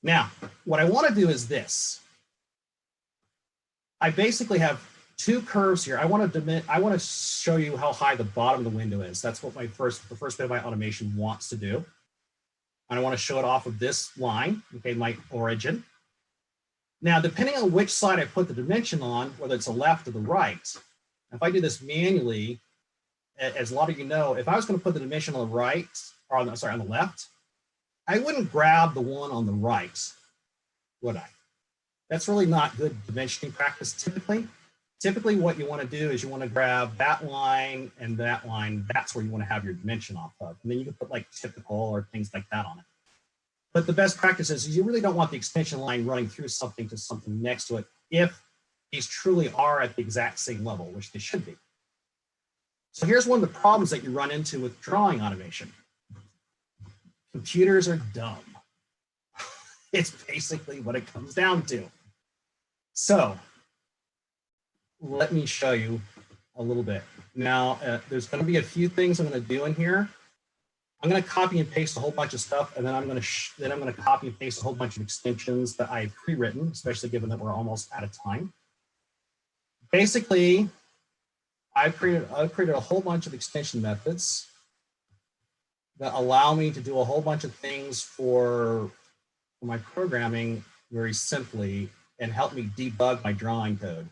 Now, what I want to do is this. I basically have 2 curves here. I want to show you how high the bottom of the window is. That's what the first bit of my automation wants to do. And I want to show it off of this line, okay, my origin. Now, depending on which side I put the dimension on, whether it's the left or the right, if I do this manually, as a lot of you know, if I was going to put the dimension on the right, or on the left, I wouldn't grab the one on the right, would I? That's really not good dimensioning practice typically. Typically, what you want to do is you want to grab that line and that line. That's where you want to have your dimension off of. And then you can put like typical or things like that on it. But the best practice is you really don't want the extension line running through something to something next to it if these truly are at the exact same level, which they should be. So here's one of the problems that you run into with drawing automation. Computers are dumb. It's basically what it comes down to. So let me show you a little bit. Now, there's going to be a few things I'm going to do in here. I'm going to copy and paste a whole bunch of stuff, and then I'm going to copy and paste a whole bunch of extensions that I've pre-written, especially given that we're almost out of time. Basically, I've created a whole bunch of extension methods that allow me to do a whole bunch of things for my programming very simply and help me debug my drawing code.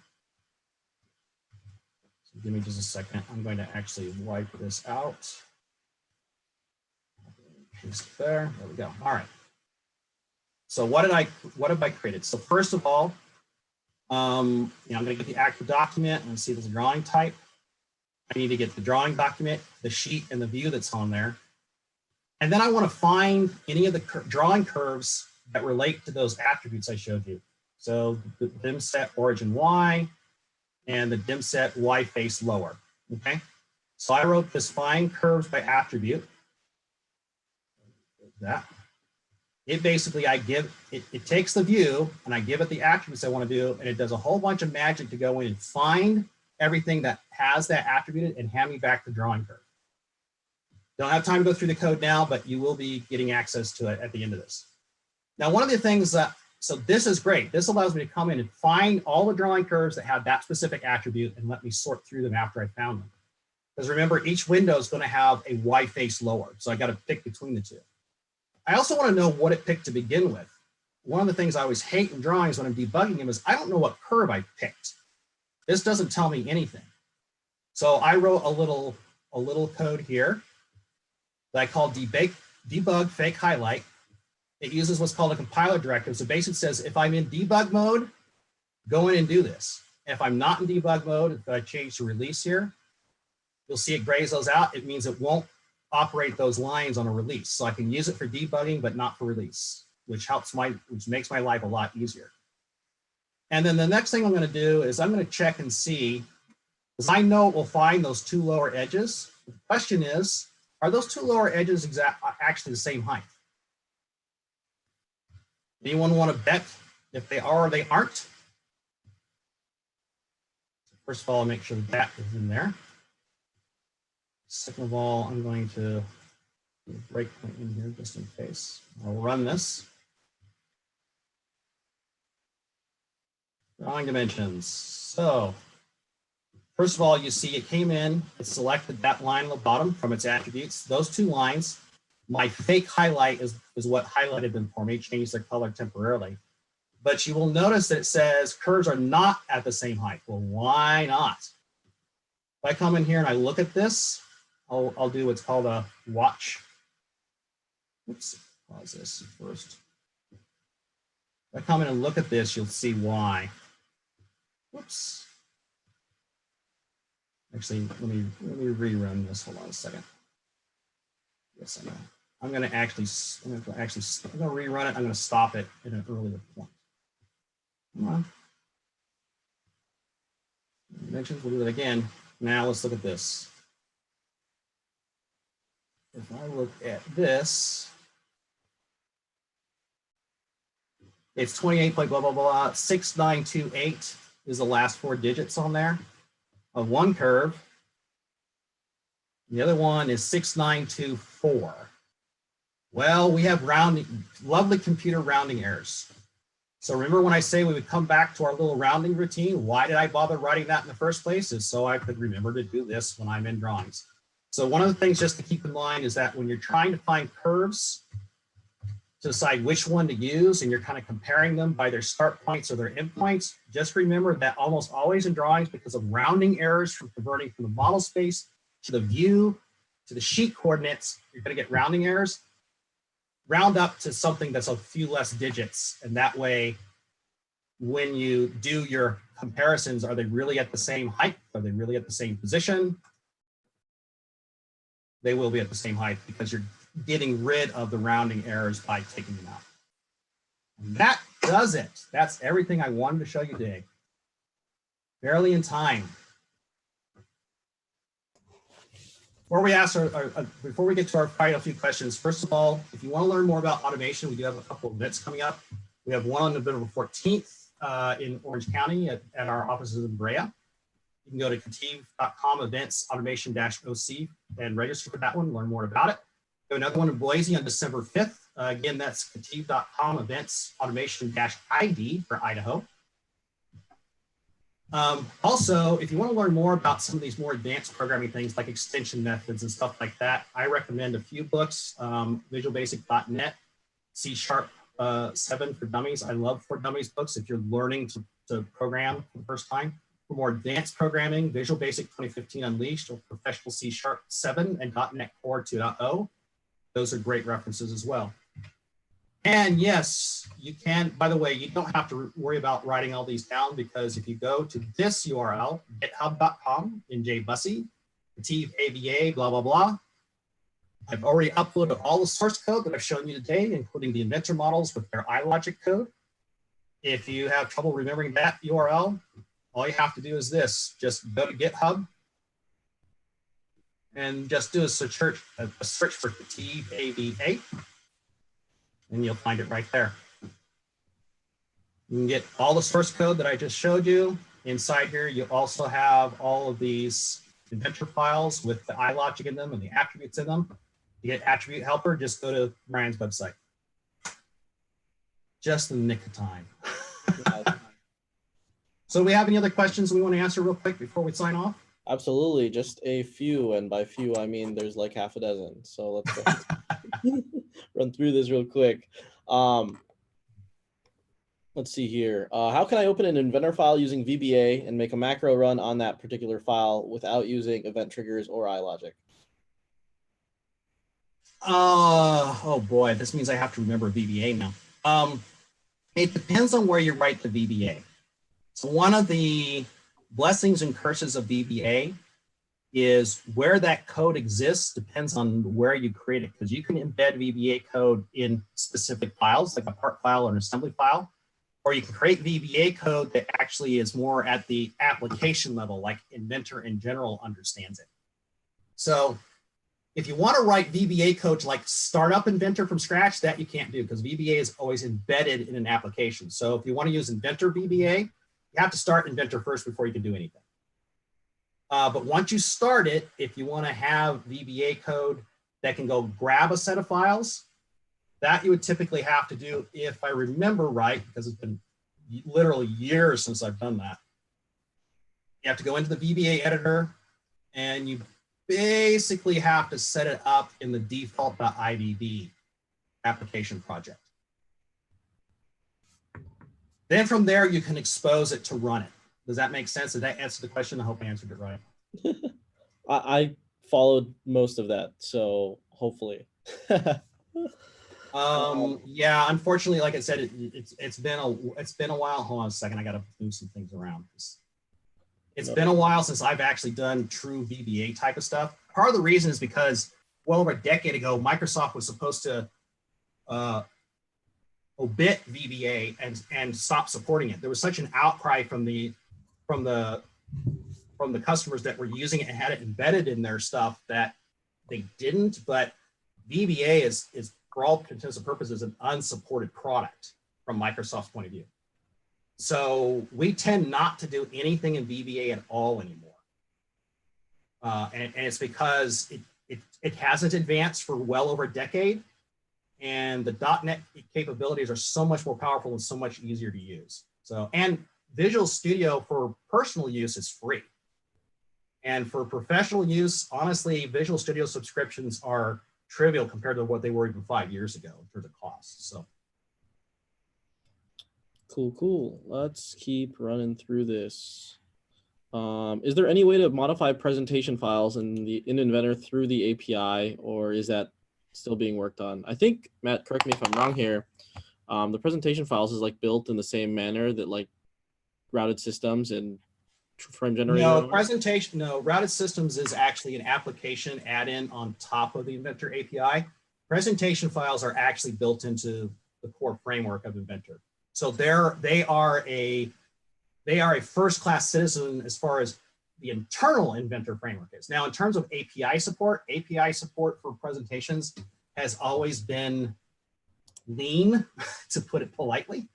So give me just a second. I'm going to actually wipe this out. Paste there. There we go. All right. So what have I created? So first of all, I'm going to get the active document and see if there's a drawing type. I need to get the drawing document, the sheet, and the view that's on there. And then I want to find any of the drawing curves that relate to those attributes I showed you. So the dim set origin Y and the dim set Y face lower. Okay. So I wrote this find curves by attribute. That. It basically, it takes the view and I give it the attributes I want to do, and it does a whole bunch of magic to go in and find everything that has that attribute and hand me back the drawing curve. Don't have time to go through the code now, but you will be getting access to it at the end of this. Now, one of the things so this is great. This allows me to come in and find all the drawing curves that have that specific attribute and let me sort through them after I found them. Because remember, each window is going to have a Y face lower. So I got to pick between the two. I also want to know what it picked to begin with. One of the things I always hate in drawings when I'm debugging them is I don't know what curve I picked. This doesn't tell me anything. So I wrote a little code here that I call debug fake highlight. It uses what's called a compiler directive. So basically it says if I'm in debug mode, go in and do this. If I'm not in debug mode, if I change to release here, you'll see it grays those out. It means it won't operate those lines on a release. So I can use it for debugging, but not for release, which makes my life a lot easier. And then the next thing I'm going to do is I'm going to check and see, because I know it will find those 2 lower edges. The question is, are those 2 lower edges actually the same height? Anyone want to bet if they are or they aren't? First of all, I'll make sure that is in there. Second of all, I'm going to break in here just in case. I'll run this. Drawing dimensions. So first of all, you see it came in, it selected that line on the bottom from its attributes. Those 2 lines, my fake highlight is what highlighted them for me, changed their color temporarily. But you will notice that it says curves are not at the same height. Well, why not? I come in here and I look at this, I'll do what's called a watch. Oops, pause this first. If I come in and look at this, you'll see why. Whoops. Actually, let me rerun this. Hold on a second. Yes, I know. I'm going to rerun it. I'm going to stop it at an earlier point. Come on. Dimensions, we'll do that again. Now let's look at this. If I look at this, it's 28 point blah, blah, blah, 6928 is the last 4 digits on there of one curve. The other one is 6924. Well, we have lovely computer rounding errors. So remember when I say we would come back to our little rounding routine, why did I bother writing that in the first place? Is so I could remember to do this when I'm in drawings. So one of the things just to keep in mind is that when you're trying to find curves to decide which one to use, and you're kind of comparing them by their start points or their end points, just remember that almost always in drawings, because of rounding errors from converting from the model space to the view to the sheet coordinates, you're going to get rounding errors. Round up to something that's a few less digits, and that way when you do your comparisons, are they really at the same height? Are they really at the same position? They will be at the same height because you're getting rid of the rounding errors by taking them out. And that does it. That's everything I wanted to show you today. Barely in time. Before we get to our final few questions, first of all, if you want to learn more about automation, we do have a couple of events coming up. We have one on November 14th in Orange County at our offices in Brea. You can go to kativ.com events automation-OC and register for that one, learn more about it. We have another one in Boise on December 5th. Again, that's kativ.com events automation-ID for Idaho. Also, if you want to learn more about some of these more advanced programming things like extension methods and stuff like that, I recommend a few books, visualbasic.net, C# 7 for Dummies. I love for Dummies books if you're learning to program for the first time. For more advanced programming, Visual Basic 2015 Unleashed or Professional C# 7 and .NET Core 2.0. Those are great references as well. And yes, you can, by the way, you don't have to worry about writing all these down, because if you go to this URL, github.com in J Bussey, Kativ ABA, blah, blah, blah. I've already uploaded all the source code that I've shown you today, including the Inventor models with their iLogic code. If you have trouble remembering that URL, all you have to do is this, just go to GitHub and just do a search for Kativ ABA. And you'll find it right there. You can get all the source code that I just showed you. Inside here, you also have all of these Inventor files with the iLogic in them and the attributes in them. To get attribute helper, just go to Ryan's website. Just in the nick of time. So do we have any other questions we want to answer real quick before we sign off? Absolutely, just a few, and by few I mean there's like half a dozen. So let's go run through this real quick. Let's see here. How can I open an Inventor file using VBA and make a macro run on that particular file without using event triggers or iLogic? Oh boy, this means I have to remember VBA now. It depends on where you write the VBA. So one of the blessings and curses of VBA is where that code exists depends on where you create it, because you can embed VBA code in specific files, like a part file or an assembly file, or you can create VBA code that actually is more at the application level, like Inventor in general understands it. So if you want to write VBA code to like start up Inventor from scratch, that you can't do, because VBA is always embedded in an application. So if you want to use Inventor VBA, you have to start Inventor first before you can do anything. But once you start it, if you want to have VBA code that can go grab a set of files, that you would typically have to do, if I remember right, because it's been literally years since I've done that. You have to go into the VBA editor, and you basically have to set it up in the default.ivb application project. Then from there, you can expose it to run it. Does that make sense? Did that answer the question? I hope I answered it right. I followed most of that, so hopefully. Yeah, unfortunately, like I said, it's been a while. Hold on a second, I got to move some things around. It's No. been a while since I've actually done true VBA type of stuff. Part of the reason is because well over a decade ago, Microsoft was supposed to omit VBA and stop supporting it. There was such an outcry from the from the from the customers that were using it and had it embedded in their stuff that they didn't. But VBA is for all intents and purposes an unsupported product from Microsoft's point of view. So we tend not to do anything in VBA at all anymore. And it's because it hasn't advanced for well over a decade. And the .NET capabilities are so much more powerful and so much easier to use. So, and Visual Studio for personal use is free. And for professional use, honestly, Visual Studio subscriptions are trivial compared to what they were even 5 years ago in terms of costs. So. Cool. Let's keep running through this. Is there any way to modify presentation files in Inventor through the API, or is that still being worked on? I think, Matt, correct me if I'm wrong here. The presentation files is like built in the same manner that like routed systems and frame generator. No, routed systems is actually an application add-in on top of the Inventor API. Presentation files are actually built into the core framework of Inventor. So they are a first-class citizen as far as the internal Inventor framework is. Now, in terms of API support for presentations has always been lean, to put it politely.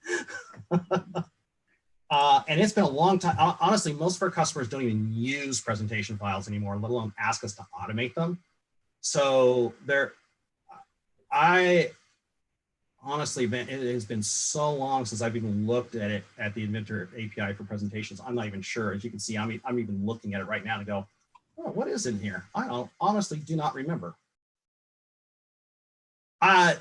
And it's been a long time. Honestly, most of our customers don't even use presentation files anymore, let alone ask us to automate them. So honestly, it has been so long since I've even looked at it at the Inventor API for presentations. I'm not even sure. As you can see, I'm even looking at it right now to go, oh, what is in here? I honestly do not remember. I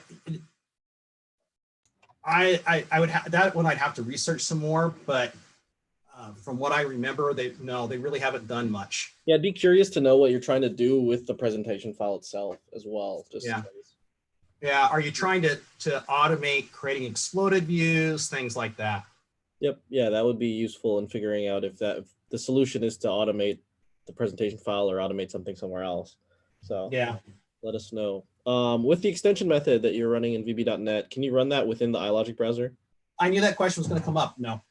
would have that one. I'd have to research some more, but from what I remember, they really haven't done much. Yeah, I'd be curious to know what you're trying to do with the presentation file itself as well. Just yeah. Yeah, are you trying to automate creating exploded views, things like that? Yep, yeah, that would be useful in figuring out if the solution is to automate the presentation file or automate something somewhere else. So yeah, let us know. With the extension method that you're running in VB.NET, can you run that within the iLogic browser? I knew that question was going to come up. No.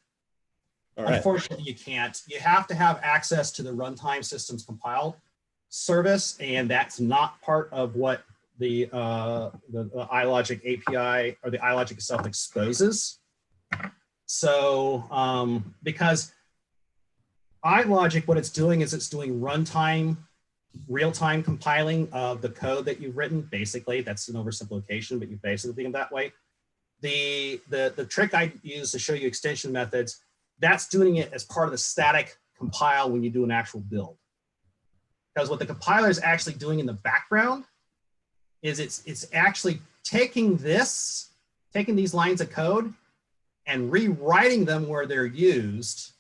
All right. Unfortunately, you can't. You have to have access to the runtime systems compiled service, and that's not part of what the iLogic API or the iLogic itself exposes. So because iLogic, what it's doing is it's doing runtime, real-time compiling of the code that you've written. Basically, that's an oversimplification, but you basically think of that way. The trick I use to show you extension methods, that's doing it as part of the static compile when you do an actual build. Because what the compiler is actually doing in the background is it's actually taking these lines of code and rewriting them where they're used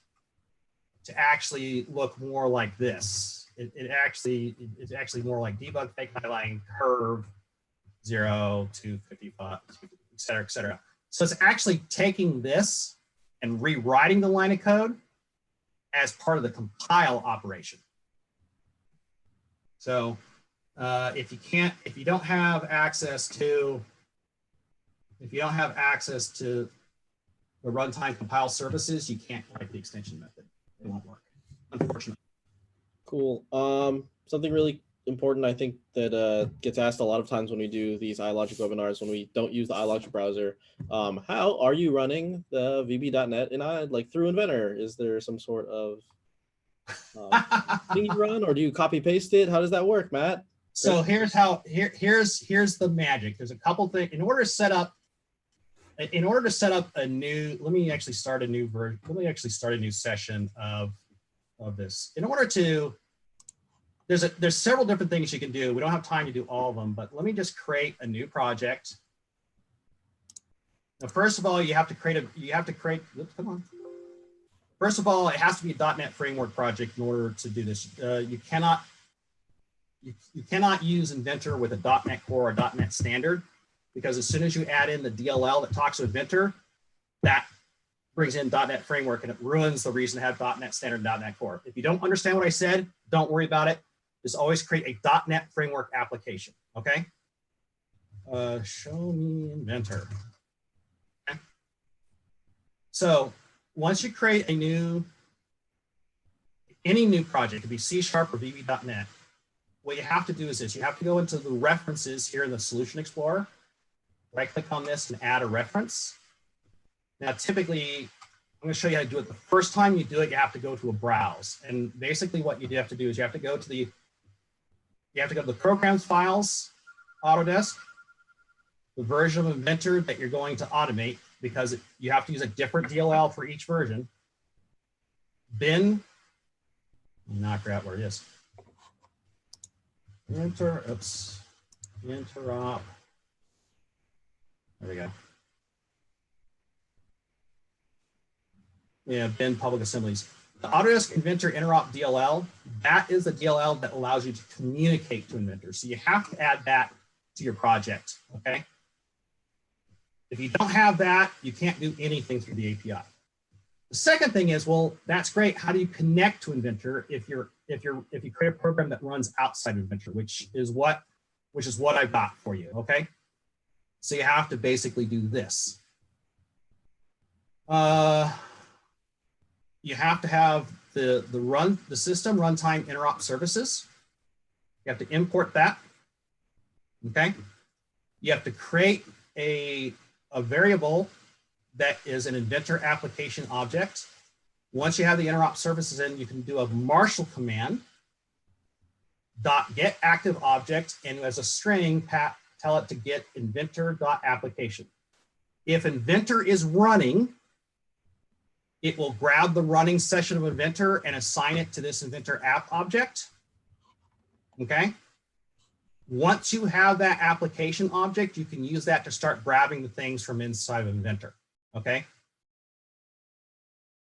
to actually look more like this. It's actually more like debug fake highlighting curve 0 to 55, et cetera, et cetera. So it's actually taking this and rewriting the line of code as part of the compile operation. So if you don't have access to the runtime compile services, you can't write the extension method. It won't work, unfortunately. Cool. Something really important, I think, that gets asked a lot of times when we do these iLogic webinars, when we don't use the iLogic browser. How are you running the VB.NET like through Inventor? Is there some sort of thing you run, or do you copy paste it? How does that work, Matt? So here's the magic. There's a couple things. In order to set up a new, let me actually start a new session of this. In order to, there's several different things you can do. We don't have time to do all of them, but let me just create a new project. Now, first of all, you have to create, oops, come on. First of all, it has to be a .NET Framework project in order to do this. You cannot use Inventor with a .NET Core or .NET Standard, because as soon as you add in the DLL that talks to Inventor, that brings in .NET Framework and it ruins the reason to have .NET Standard and .NET Core. If you don't understand what I said, don't worry about it. Just always create a .NET Framework application, okay? Show me Inventor. Okay. So once you create any new project, it could be C# or VB.NET, what you have to do is this. You have to go into the references here in the Solution Explorer, right-click on this and add a reference. Now, typically, I'm going to show you how to do it. The first time you do it, you have to go to a browse. And basically what you have to do is you have to go to the programs files, Autodesk, the version of Inventor that you're going to automate, because you have to use a different DLL for each version. Bin, not forget where it is. Interop. There we go. Yeah, bin public assemblies. The Autodesk Inventor Interop DLL, that is the DLL that allows you to communicate to Inventor. So you have to add that to your project, okay? If you don't have that, you can't do anything through the API. The second thing is, well, that's great. How do you connect to Inventor if you create a program that runs outside of Inventor, which is what I've got for you, okay? So you have to basically do this. You have to have the system runtime interop services. You have to import that, okay? You have to create a variable that is an Inventor application object. Once you have the interop services in, you can do a Marshal command, .get active object, and as a string, tell it to get inventor.application. If Inventor is running, it will grab the running session of Inventor and assign it to this Inventor app object, okay? Once you have that application object, you can use that to start grabbing the things from inside of Inventor, okay?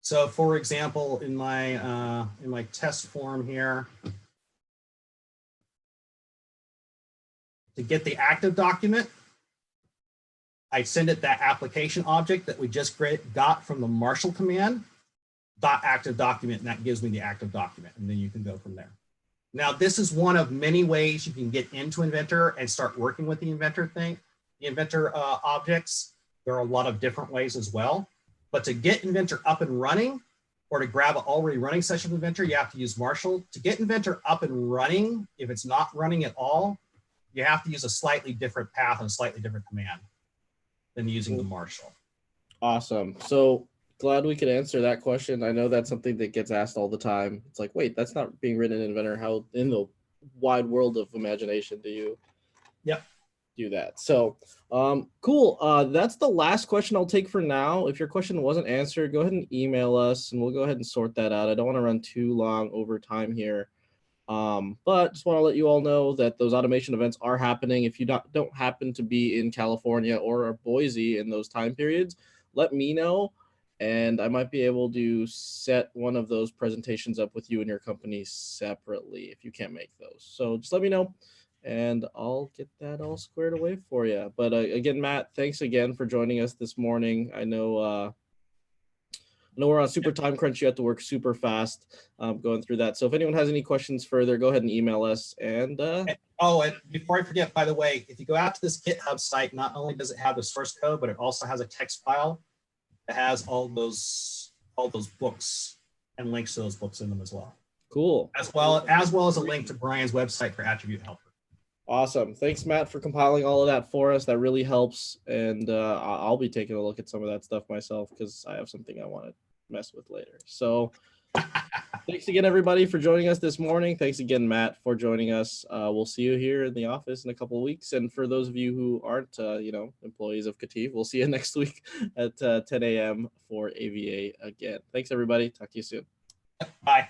So for example, in my test form here, to get the active document, I send it that application object that we just got from the Marshal command, .active document, and that gives me the active document, and then you can go from there. Now, this is one of many ways you can get into Inventor and start working with the Inventor objects. There are a lot of different ways as well, but to get Inventor up and running, or to grab an already running session of Inventor, you have to use Marshal. To get Inventor up and running, if it's not running at all, you have to use a slightly different path and a slightly different command than using the Marshal. Awesome. So glad we could answer that question. I know that's something that gets asked all the time. It's like, wait, that's not being written in Inventor. How in the wide world of imagination do you do that? So cool. That's the last question I'll take for now. If your question wasn't answered, go ahead and email us and we'll go ahead and sort that out. I don't want to run too long over time here. But just want to let you all know that those automation events are happening. If you don't happen to be in California or Boise in those time periods, let me know, and I might be able to set one of those presentations up with you and your company separately if you can't make those. So just let me know, and I'll get that all squared away for you. But again, Matt, thanks again for joining us this morning. I know we're on super time crunch. You have to work super fast going through that. So if anyone has any questions further, go ahead and email us. And and before I forget, by the way, if you go out to this GitHub site, not only does it have the source code, but it also has a text file that has all those books and links to those books in them as well. Cool. As well as a link to Brian's website for Attribute Helper. Awesome. Thanks, Matt, for compiling all of that for us. That really helps. And I'll be taking a look at some of that stuff myself because I have something I want to mess with later. So thanks again, everybody, for joining us this morning. Thanks again, Matt, for joining us. We'll see you here in the office in a couple of weeks. And for those of you who aren't, employees of Katif, we'll see you next week at 10 a.m. for AVA again. Thanks, everybody. Talk to you soon. Bye.